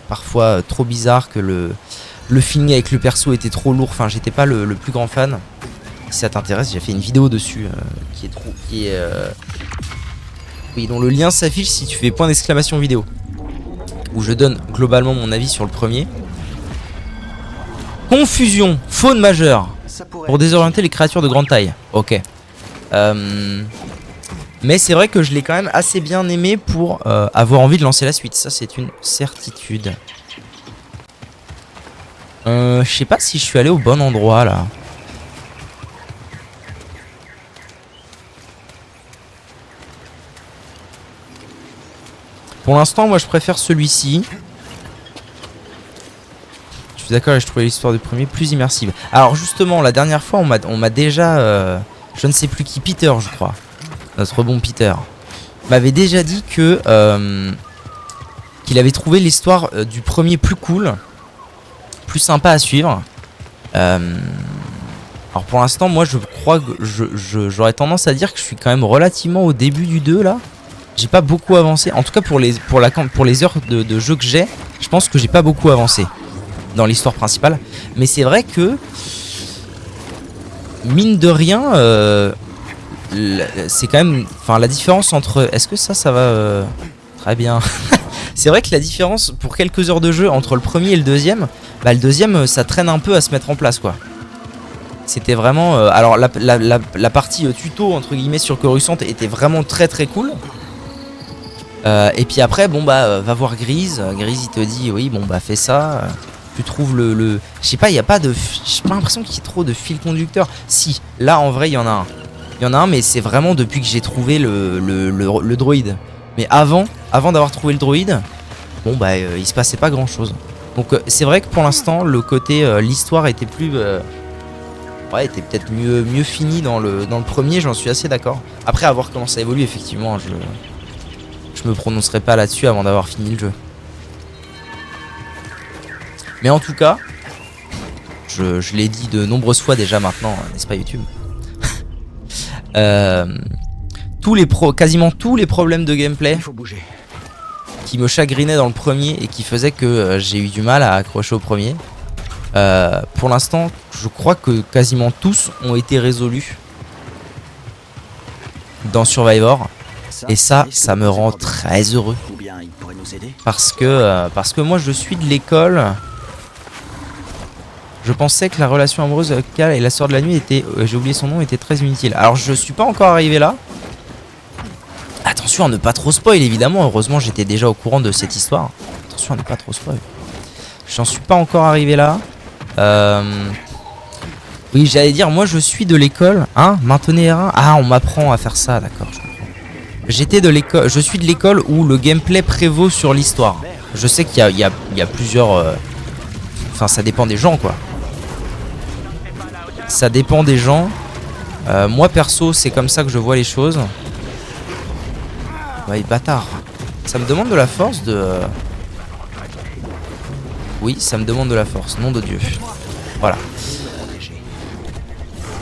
parfois trop bizarres, que le feeling avec le perso était trop lourd. Enfin, j'étais pas le plus grand fan. Si ça t'intéresse, j'ai fait une vidéo dessus oui, dont le lien s'affiche si tu fais point d'exclamation vidéo. Où je donne globalement mon avis sur le premier. Confusion, faune majeure. Pour désorienter les créatures de grande taille. Ok. Mais c'est vrai que je l'ai quand même assez bien aimé pour avoir envie de lancer la suite. Ça, c'est une certitude. Je sais pas si je suis allé au bon endroit là. Pour l'instant, moi je préfère celui-ci. Je suis d'accord et je trouvais l'histoire du premier plus immersive. Alors justement, la dernière fois, on m'a déjà... je ne sais plus qui, Peter je crois. Notre bon Peter. M'avait déjà dit que... qu'il avait trouvé l'histoire du premier plus cool. Plus sympa à suivre. Alors pour l'instant, moi je crois que j'aurais tendance à dire que je suis quand même relativement au début du 2 là. J'ai pas beaucoup avancé. En tout cas pour les heures de jeu que j'ai, je pense que j'ai pas beaucoup avancé dans l'histoire principale. Mais c'est vrai que mine de rien, c'est quand même, enfin la différence entre, est-ce que ça va très bien. C'est vrai que la différence pour quelques heures de jeu entre le premier et le deuxième, bah le deuxième ça traîne un peu à se mettre en place quoi. C'était vraiment, alors la partie tuto entre guillemets sur Coruscant était vraiment très très cool. Et puis après bon bah va voir Grise. Grise il te dit oui bon bah fais ça. Tu trouves le je sais pas, il y a pas de, j'ai pas l'impression qu'il y ait trop de fil conducteur. Si là en vrai il y en a un. Il y en a un mais c'est vraiment depuis que j'ai trouvé le droïde. Mais avant d'avoir trouvé le droïde, bon bah il se passait pas grand chose. Donc c'est vrai que pour l'instant le côté l'histoire était plus ouais, était peut-être mieux fini dans le premier, j'en suis assez d'accord. Après à voir comment ça évolue effectivement, je me prononcerai pas là-dessus avant d'avoir fini le jeu. Mais en tout cas, je l'ai dit de nombreuses fois déjà maintenant, n'est-ce pas YouTube? Quasiment tous les problèmes de gameplay qui me chagrinaient dans le premier et qui faisaient que j'ai eu du mal à accrocher au premier. Pour l'instant, je crois que quasiment tous ont été résolus dans Survivor. Et ça me rend très heureux. Parce que moi je suis de l'école. Je pensais que la relation amoureuse avec Cal et la sœur de la nuit était, j'ai oublié son nom, était très inutile. Alors je suis pas encore arrivé là. Attention à ne pas trop spoil évidemment. Heureusement j'étais déjà au courant de cette histoire. Attention à ne pas trop spoil. J'en suis pas encore arrivé là. Oui j'allais dire moi je suis de l'école. Hein, maintenez R1. Ah on m'apprend à faire ça, d'accord. Je suis de l'école où le gameplay prévaut sur l'histoire. Je sais qu'il y a plusieurs... Enfin, ça dépend des gens, quoi. Ça dépend des gens. Moi, perso, c'est comme ça que je vois les choses. Ouais, bâtard. Ça me demande de la force de... Oui, ça me demande de la force, nom de Dieu. Voilà.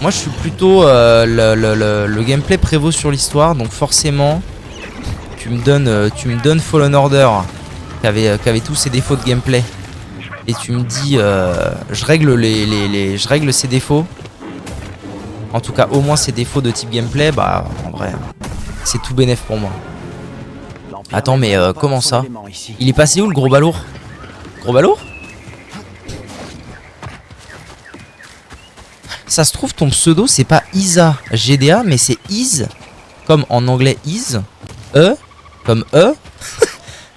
Moi je suis plutôt le gameplay prévaut sur l'histoire, donc forcément tu me donnes Fallen Order qui avait tous ses défauts de gameplay et tu me dis je règle ses défauts, en tout cas au moins ses défauts de type gameplay, bah en vrai c'est tout bénef pour moi. Attends mais comment ça? Il est passé où le gros balourd? Gros balourd? Ça se trouve ton pseudo c'est pas Isa GDA mais c'est Is comme en anglais Is comme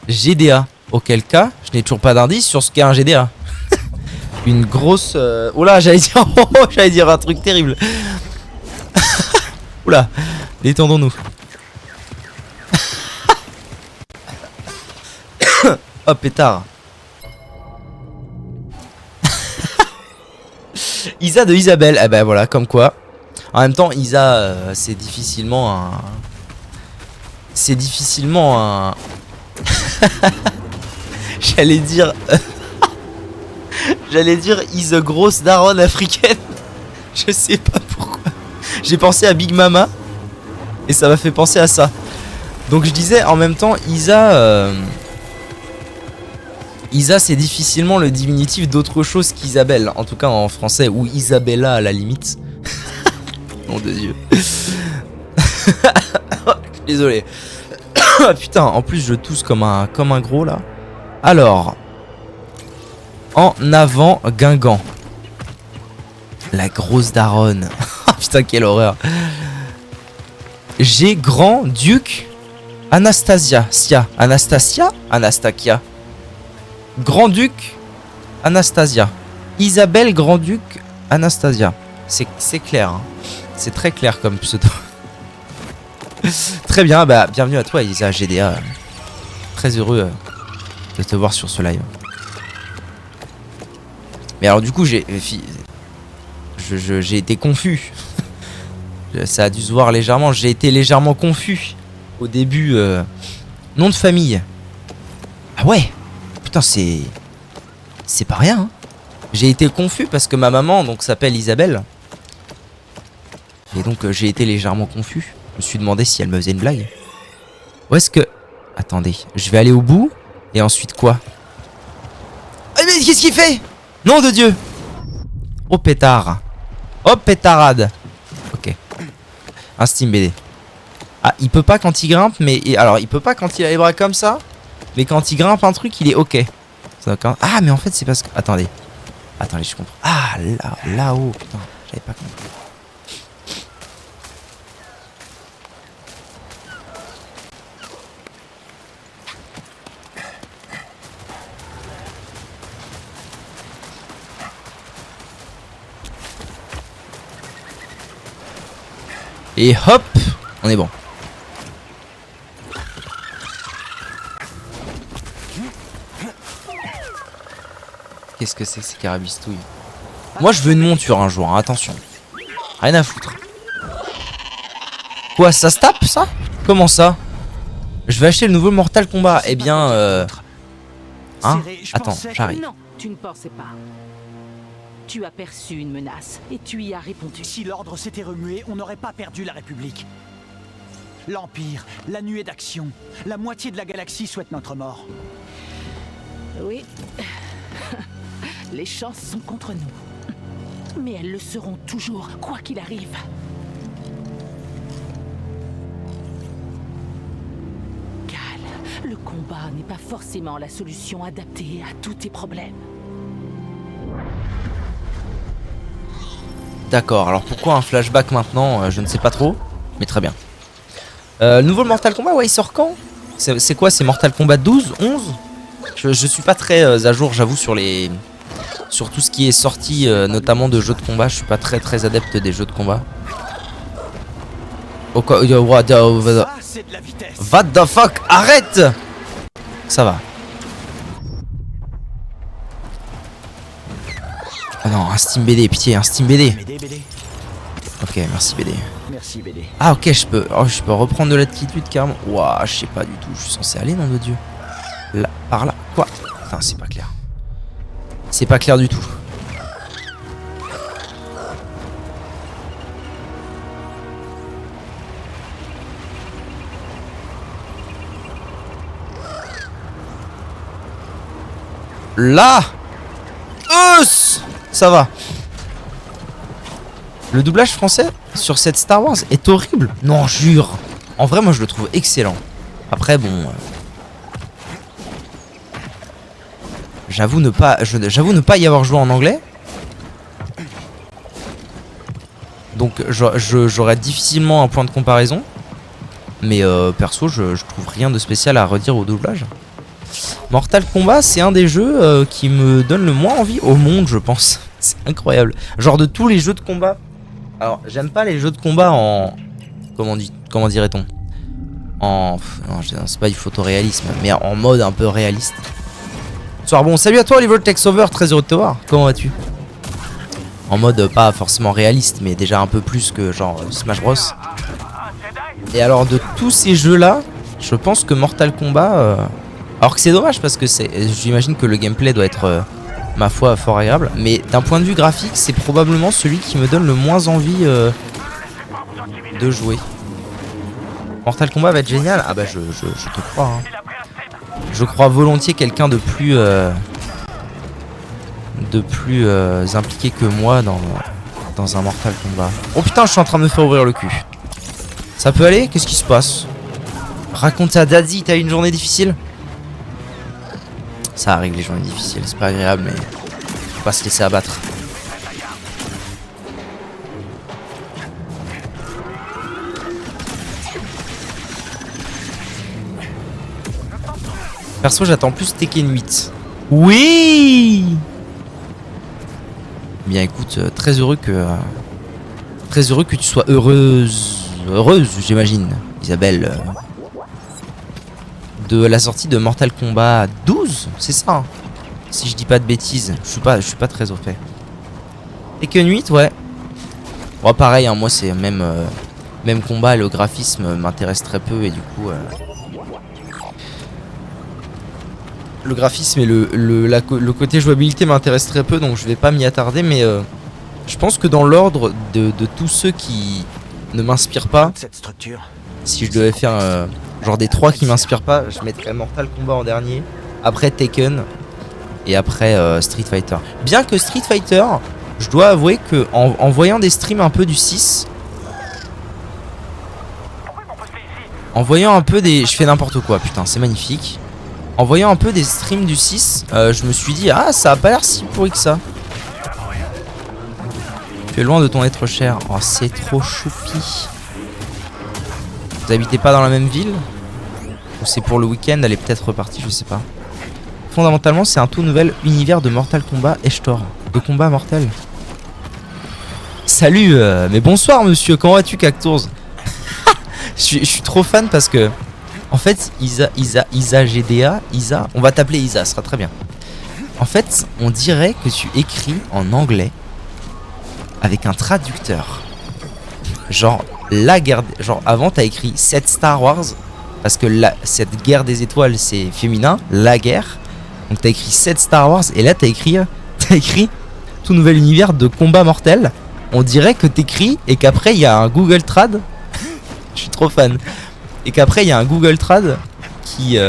GDA. Auquel cas, je n'ai toujours pas d'indice sur ce qu'est un GDA. Une grosse... Oula, j'allais dire un truc terrible. Oula, détendons-nous. Oh pétard. Isa de Isabelle. Eh ben voilà, comme quoi. En même temps, Isa, c'est difficilement un... J'allais dire is a grosse daronne africaine. Je sais pas pourquoi. J'ai pensé à Big Mama et ça m'a fait penser à ça. Donc je disais en même temps Isa c'est difficilement le diminutif d'autre chose qu'Isabelle. En tout cas en français, ou Isabella à la limite. Nom de Dieu. Désolé. Putain, en plus je tousse comme un gros là. Alors, en avant Guingamp. La grosse daronne. Putain, quelle horreur. J'ai Grand-Duc Anastasia. Anastasia. Grand-Duc Anastasia. Isabelle Grand-Duc Anastasia. C'est clair. Hein. C'est très clair comme pseudo. Très bien, bah bienvenue à toi Isa GDA. Très heureux de te voir sur ce live. Mais alors du coup j'ai été confus. Ça a dû se voir légèrement. J'ai été légèrement confus au début. Nom de famille. Ah ouais. Putain c'est pas rien. Hein. J'ai été confus parce que ma maman donc s'appelle Isabelle. Et donc j'ai été légèrement confus. Je me suis demandé si elle me faisait une blague. Où est-ce que... Attendez, je vais aller au bout. Et ensuite quoi? Ah mais qu'est-ce qu'il fait? Nom de Dieu. Oh pétard. Oh pétarade. Ok. Un Steam BD. Ah il peut pas quand il grimpe. Mais alors il peut pas quand il a les bras comme ça. Mais quand il grimpe un truc il est ok. Ah mais en fait c'est parce que... Attendez je comprends. Ah là-haut putain. J'avais pas compris. Et hop, on est bon. Qu'est-ce que c'est que ces carabistouilles? Moi je veux une monture un jour, hein, attention. Rien à foutre. Quoi, ça se tape ça? Comment ça? Je vais acheter le nouveau Mortal Kombat. Eh bien hein? Attends, j'arrive. Non, tu ne pensais pas. Tu as perçu une menace et tu y as répondu. Si l'ordre s'était remué, on n'aurait pas perdu la République. L'Empire, la nuée d'action, la moitié de la galaxie souhaite notre mort. Oui. Les chances sont contre nous. Mais elles le seront toujours, quoi qu'il arrive. Cal, le combat n'est pas forcément la solution adaptée à tous tes problèmes. D'accord, alors pourquoi un flashback maintenant? Je ne sais pas trop, mais très bien. Nouveau Mortal Kombat, ouais, il sort quand? C'est quoi? C'est Mortal Kombat 12? 11? Je suis pas très à jour, j'avoue, sur tout ce qui est sorti, notamment de jeux de combat. Je suis pas très adepte des jeux de combat. Oh, quoi? What the fuck? Arrête! Ça va. Ah non, un Steam BD, pitié, un Steam BD. Ok, merci BD. Merci BD. Ah ok, je peux reprendre de l'attitude carrément. Ouah, je sais pas du tout, je suis censé aller, nom de Dieu. Là, par là, quoi? Putain, c'est pas clair. C'est pas clair du tout. Là. Ça va. Le doublage français sur cette Star Wars est horrible. Non, jure. En vrai, moi je le trouve excellent. Après, bon. J'avoue ne pas y avoir joué en anglais. Donc j'aurais difficilement un point de comparaison. Mais perso, je trouve rien de spécial à redire au doublage. Mortal Kombat, c'est un des jeux qui me donne le moins envie au monde, je pense. C'est incroyable. Genre de tous les jeux de combat. Alors, j'aime pas les jeux de combat en... Comment dirait-on? En... Non, c'est pas du photoréalisme, mais en mode un peu réaliste. Bonsoir, bon, salut à toi Oliver Texover, très heureux de te voir. Comment vas-tu? En mode pas forcément réaliste, mais déjà un peu plus que genre Smash Bros. Et alors de tous ces jeux-là, je pense que Mortal Kombat... Alors que c'est dommage parce que j'imagine que le gameplay doit être, ma foi, fort agréable. Mais d'un point de vue graphique, c'est probablement celui qui me donne le moins envie de jouer. Mortal Kombat va être génial. Ah bah je te crois. Hein. Je crois volontiers quelqu'un de plus impliqué que moi dans un Mortal Kombat. Oh putain, je suis en train de me faire ouvrir le cul. Ça peut aller? Qu'est-ce qui se passe? Raconte à Daddy, t'as eu une journée difficile? Ça arrive les journées difficiles, c'est pas agréable mais faut pas se laisser abattre. Perso, j'attends plus Tekken 8. Oui. Bien écoute, très heureux que tu sois heureuse j'imagine, Isabelle. De la sortie de Mortal Kombat 12, c'est ça hein, si je dis pas de bêtises, je suis pas très au fait. Tekken 8, ouais. Bon pareil, hein, moi c'est même combat, le graphisme m'intéresse très peu et du coup le graphisme et le côté jouabilité m'intéresse très peu, donc je vais pas m'y attarder, mais je pense que dans l'ordre de tous ceux qui ne m'inspirent pas, Cette structure. si je devais faire genre des 3 qui m'inspirent pas, je mettrais Mortal Kombat en dernier, après Tekken et après Street Fighter. Bien que Street Fighter, je dois avouer que en voyant des streams un peu du 6, en voyant un peu des... Je fais n'importe quoi, putain, c'est magnifique. En voyant un peu des streams du 6, je me suis dit, ah, ça a pas l'air si pourri que ça. Tu es loin de ton être cher. Oh, c'est trop choupi. Vous habitez pas dans la même ville? Ou c'est pour le week-end, elle est peut-être repartie, je sais pas. Fondamentalement, c'est un tout nouvel univers de Mortal Kombat Eshtor. De combat mortel. Salut, mais bonsoir monsieur, comment vas-tu Cactours? Je suis trop fan parce que... En fait, Isa GDA, Isa... On va t'appeler Isa, ce sera très bien. En fait, on dirait que tu écris en anglais avec un traducteur. Genre... La guerre, genre avant t'as écrit 7 Star Wars parce que cette guerre des étoiles c'est féminin, la guerre. Donc t'as écrit 7 Star Wars et là t'as écrit tout nouvel univers de combat mortel. On dirait que t'écris et qu'après il y a un Google Trad. Je suis trop fan. Et qu'après il y a un Google Trad qui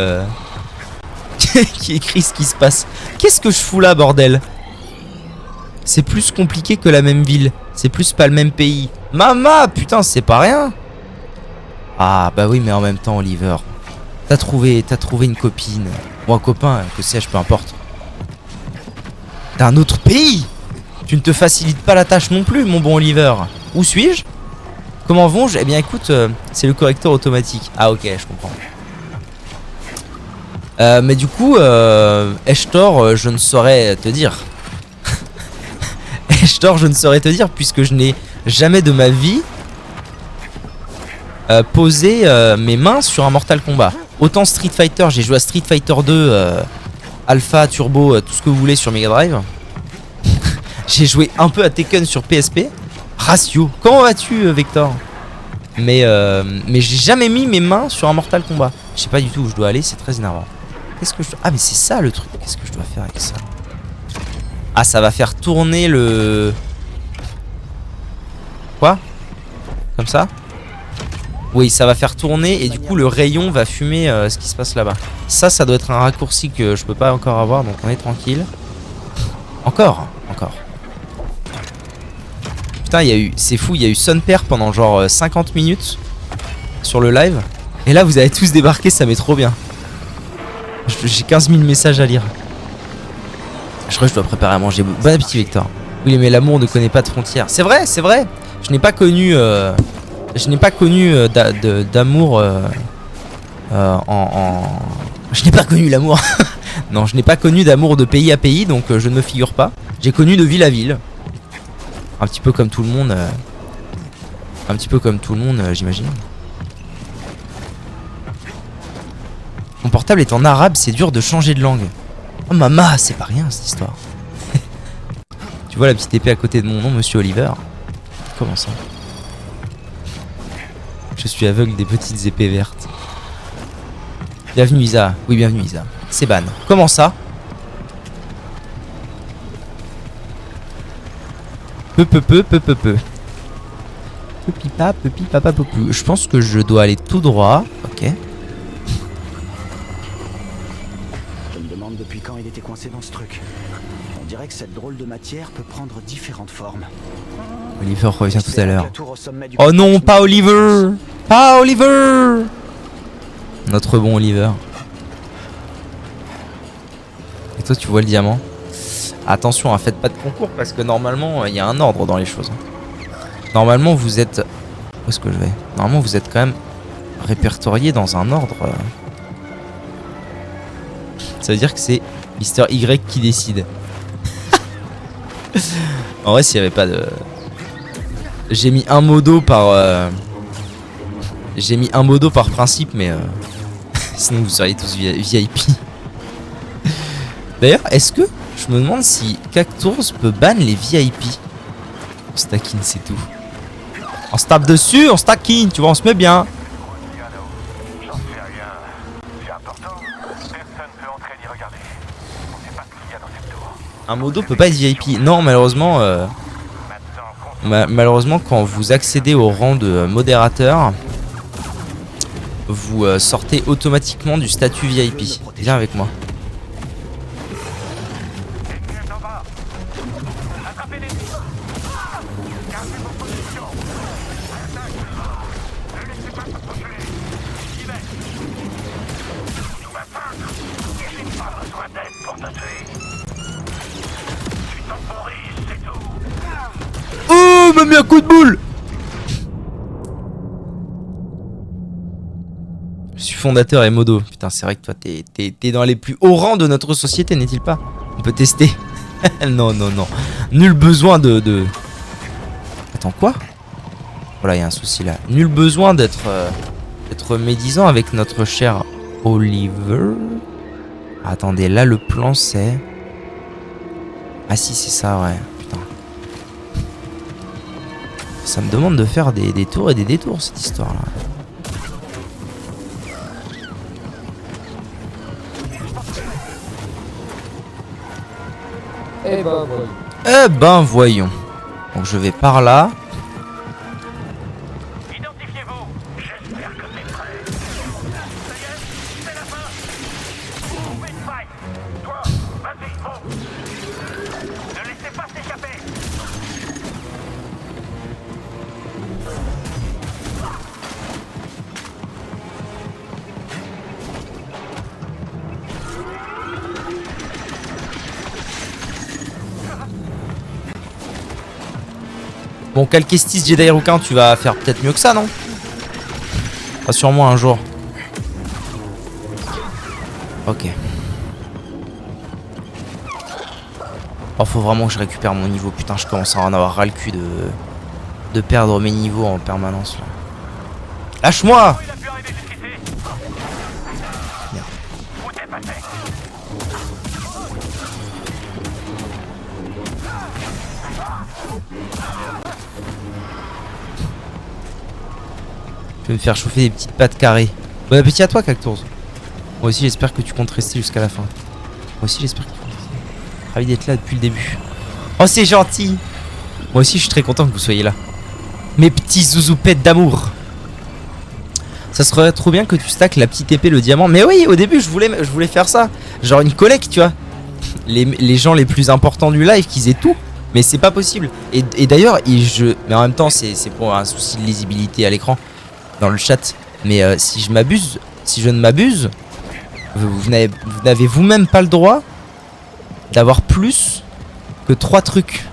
écrit ce qui se passe. Qu'est-ce que je fous là bordel? C'est plus compliqué que la même ville. C'est plus pas le même pays. Mama, putain, c'est pas rien. Ah bah oui, mais en même temps, Oliver, t'as trouvé une copine ou un copain, que sais-je, peu importe. D'un autre pays. Tu ne te facilites pas la tâche non plus, mon bon Oliver. Où suis-je? Comment vont-je? Eh bien, écoute, c'est le correcteur automatique. Ah ok, je comprends. Mais du coup, Eshtor, je ne saurais te dire. Eshtor, je ne saurais te dire puisque je n'ai jamais de ma vie posé mes mains sur un Mortal Kombat. Autant Street Fighter, j'ai joué à Street Fighter 2 Alpha, Turbo, tout ce que vous voulez sur Mega Drive. J'ai joué un peu à Tekken sur PSP. Ratio, comment vas-tu Vector? Mais j'ai jamais mis mes mains sur un Mortal Kombat. Je sais pas du tout où je dois aller, c'est très énervant. Qu'est-ce que je dois... Ah mais c'est ça le truc. Qu'est-ce que je dois faire avec ça? Ah, ça va faire tourner le... Quoi? Comme ça? Oui, ça va faire tourner et du coup le rayon va fumer ce qui se passe là-bas. Ça doit être un raccourci que je peux pas encore avoir, donc on est tranquille. Encore. Putain, il y a eu, c'est fou, il y a eu son père pendant genre 50 minutes sur le live. Et là vous avez tous débarqué, ça met trop bien. J'ai 15 000 messages à lire. Je crois que je dois préparer à manger. Bon appétit Victor. Oui mais l'amour ne connaît pas de frontières. C'est vrai. Je n'ai pas connu d'amour Je n'ai pas connu l'amour. Non, je n'ai pas connu d'amour de pays à pays, donc je ne me figure pas. J'ai connu de ville à ville. Un petit peu comme tout le monde. J'imagine. Mon portable est en arabe, c'est dur de changer de langue. Oh maman, c'est pas rien cette histoire. Tu vois la petite épée à côté de mon nom, monsieur Oliver? Comment ça? Je suis aveugle des petites épées vertes. Bienvenue Isa. Oui, bienvenue Isa. C'est ban. Comment ça? Peu. Peu papa, peu. Je pense que je dois aller tout droit. Ok. Je me demande depuis quand il était coincé dans ce truc. On dirait que cette drôle de matière peut prendre différentes formes. Oliver revient tout à l'heure. La tour au sommet du Oh non, pas Oliver! Pas Oliver! Notre bon Oliver. Et toi, tu vois le diamant? Attention, faites pas de concours parce que normalement, il y a un ordre dans les choses. Normalement, vous êtes... Où est-ce que je vais? Normalement, vous êtes quand même répertorié dans un ordre. Ça veut dire que c'est Mister Y qui décide. En vrai, s'il n'y avait pas de... J'ai mis un modo par... J'ai mis un modo par principe, mais... Sinon, vous seriez tous VIP. D'ailleurs, est-ce que... Je me demande si Cactours peut ban les VIP. On stackine, c'est tout. On se tape dessus, on stackine, tu vois, on se met bien. J'en sais rien. C'est important. Personne peut entrer ni regarder. On sait pas ce qu'il y a dans cette tour. Un modo peut pas être VIP. Non, malheureusement... Malheureusement, quand vous accédez au rang de modérateur, vous sortez automatiquement du statut VIP. Viens avec moi. Oh, m'a mis un coup de boule! Je suis fondateur et modo. Putain, c'est vrai que toi, t'es dans les plus hauts rangs de notre société, n'est-il pas? On peut tester. Non. Nul besoin de... Attends, quoi? Voilà, il y a un souci là. Nul besoin d'être médisant avec notre cher Oliver. Attendez, là, le plan, c'est... Ah si, c'est ça, ouais. Putain. Ça me demande de faire des tours et des détours, cette histoire-là. Eh ben, voyons. Donc, je vais par là. Identifiez-vous. J'espère que t'es prêt. Ça y est, c'est la fin. Open fight. Toi, vas-y, fonce. Ne laissez pas s'échapper. Bon, Calquestis, Jedi Rouquin, tu vas faire peut-être mieux que ça, non? Rassure-moi un jour. Ok. Oh, faut vraiment que je récupère mon niveau. Putain, je commence à en avoir ras le cul de perdre mes niveaux en permanence. Là. Lâche-moi! Il a pu arriver jusqu'ici. Merde. Où t'es passé? Je vais me faire chauffer des petites pattes carrées. Bon appétit à toi, Cactours. Moi aussi, j'espère que tu comptes rester jusqu'à la fin. Moi aussi, j'espère que tu comptes rester. Ravi d'être là depuis le début. Oh, c'est gentil! Moi aussi, je suis très content que vous soyez là. Mes petits zouzoupettes d'amour. Ça serait trop bien que tu stacks la petite épée, le diamant. Mais oui, au début, je voulais faire ça. Genre une collecte, tu vois. Les gens les plus importants du live, qu'ils aient tout. Mais c'est pas possible. Et d'ailleurs, mais en même temps, c'est pour un souci de lisibilité à l'écran, dans le chat. Mais si je ne m'abuse, vous n'avez vous-même pas le droit d'avoir plus que 3 trucs.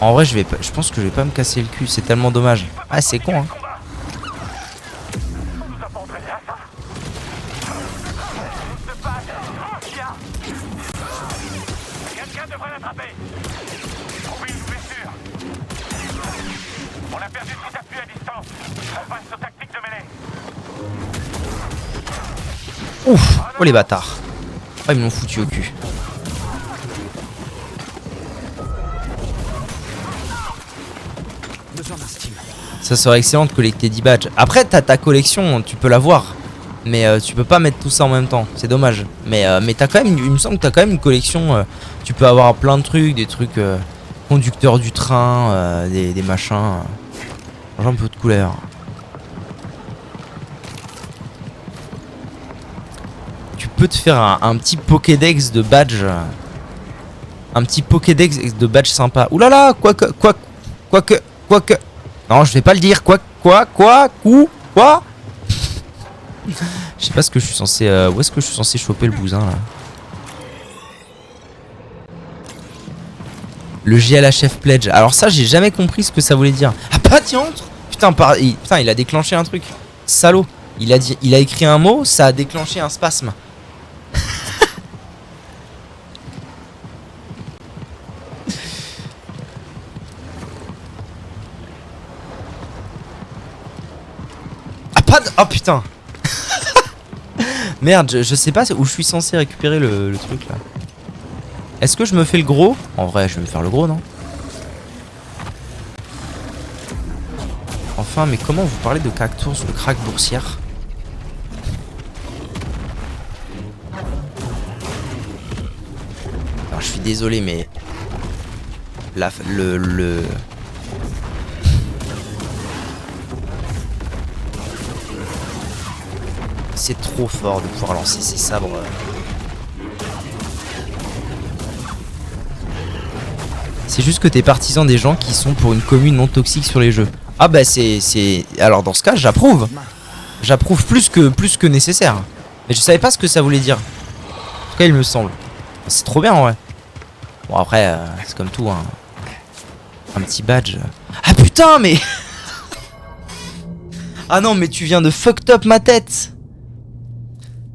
En vrai, je pense que je vais pas me casser le cul. C'est tellement dommage. Ah, c'est con, hein. Quelqu'un devrait l'attraper. Trouver une blessure. On a perdu tout appui à distance. On passe aux tactiques de mêlée. Ouf. Oh les bâtards. Oh, ils me l'ont foutu au cul. Ça serait excellent de collecter 10 badges. Après, t'as ta collection, tu peux l'avoir. Mais tu peux pas mettre tout ça en même temps. C'est dommage. Mais t'as quand même, il me semble que t'as quand même une collection. Tu peux avoir plein de trucs. Des trucs conducteurs du train. Des machins. Un peu de couleur. Tu peux te faire un petit Pokédex de badge. Un petit Pokédex de badge sympa. Oulala, quoique. Non, je vais pas le dire. Quoi. Je sais pas ce que je suis censé. Où est-ce que je suis censé choper le bousin là? Le GLHF Pledge. Alors ça, j'ai jamais compris ce que ça voulait dire. Ah pas diantre. Putain, il a déclenché un truc. Salaud. Il a écrit un mot, ça a déclenché un spasme. Oh putain. Merde, je sais pas où je suis censé récupérer le truc là. Est-ce que je me fais le gros? En vrai, je vais me faire le gros, non? Enfin, mais comment vous parlez de Cactours, le crack boursière? Alors, je suis désolé, mais c'est trop fort de pouvoir lancer ces sabres. C'est juste que t'es partisan des gens qui sont pour une commune non toxique sur les jeux. Ah bah c'est... Alors dans ce cas, j'approuve. J'approuve plus que nécessaire. Mais je savais pas ce que ça voulait dire. En tout cas, il me semble. C'est trop bien, ouais. Bon après, c'est comme tout, hein. Un petit badge. Ah putain, mais... Ah non, mais tu viens de fucked up ma tête.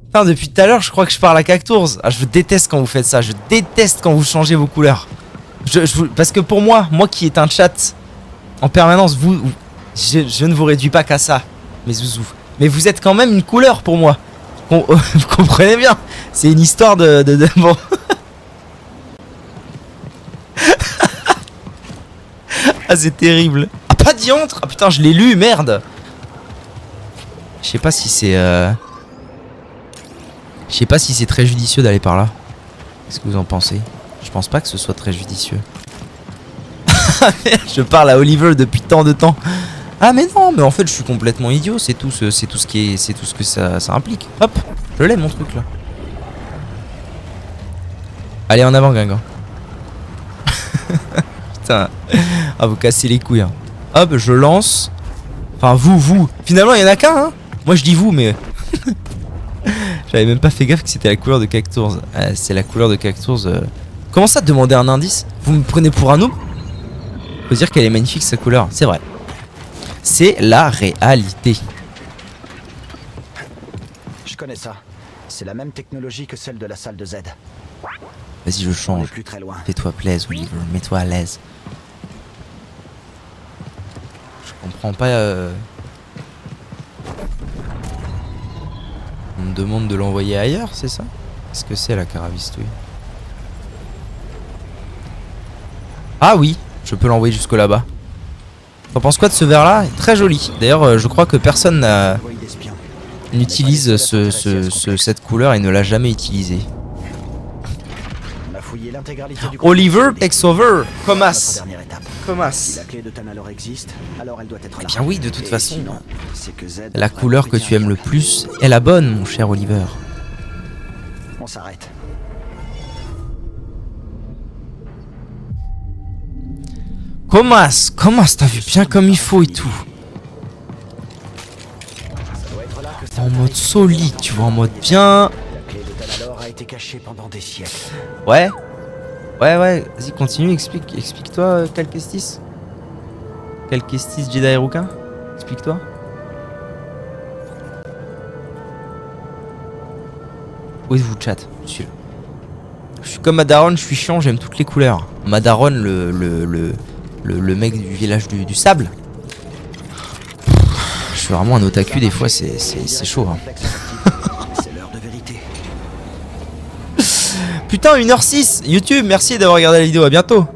Putain, depuis tout à l'heure, je crois que je parle à Cactours. Ah, je déteste quand vous faites ça. Je déteste quand vous changez vos couleurs. Parce que pour moi qui est un chat en permanence, je ne vous réduis pas qu'à ça, mes zouzous. Mais vous êtes quand même une couleur pour moi. Vous comprenez bien. C'est une histoire de bon. Ah, c'est terrible. Ah, pas diantre. Ah putain, je l'ai lu, merde. Je sais pas si c'est... Je sais pas si c'est très judicieux d'aller par là. Qu'est-ce que vous en pensez? Je pense pas que ce soit très judicieux. Je parle à Oliver depuis tant de temps. Ah mais non, mais en fait je suis complètement idiot. C'est tout ce que ça implique. Hop, je l'ai mon truc là. Allez en avant Guingamp. Putain. Ah vous cassez les couilles hein. Hop, je lance. Enfin vous. Finalement il y en a qu'un hein. Moi je dis vous mais... J'avais même pas fait gaffe que c'était la couleur de Cactours. C'est la couleur de Cactours. Comment ça, demander un indice? Vous me prenez pour un noob? Faut dire qu'elle est magnifique sa couleur, c'est vrai. C'est la réalité. Je connais ça. C'est la même technologie que celle de la salle de Z. Vas-y, je On change. est plus très loin. Fais-toi plaisir, Oliver. Mets-toi à l'aise. Je comprends pas. On me demande de l'envoyer ailleurs, c'est ça? Qu'est-ce que c'est la carabistouille? Ah oui, je peux l'envoyer jusque là-bas. T'en penses quoi de ce verre là? Très joli. D'ailleurs, je crois que personne n'utilise cette couleur et ne l'a jamais utilisé. L'intégralité du Oliver complexe takes over. Notre Comas. dernière étape. Si Comas. la clé de Tanalor existe, alors elle doit être Eh là. bien oui, de toute Et façon. sinon, c'est que Z La devrait couleur que péter tu un aimes le câble. plus est la bonne, mon cher Oliver. On s'arrête. Comas, t'as vu bien comme il faut et tout. Ça doit être là que ça En mode solide, tu vois, en mode bien. La clé de Tanalor a été cachée pendant des siècles. Ouais. Ouais, vas-y, continue, explique-toi, Calquestis. Calquestis Jedi Rouquin. Explique-toi. Où êtes-vous, chat? Je suis comme Madaron, je suis chiant, j'aime toutes les couleurs. Madaron, le mec du village du sable. Je suis vraiment un otaku, des fois, c'est chaud. Hein. C'est l'heure de vérité. Putain, 1h06. YouTube, merci d'avoir regardé la vidéo, à bientôt.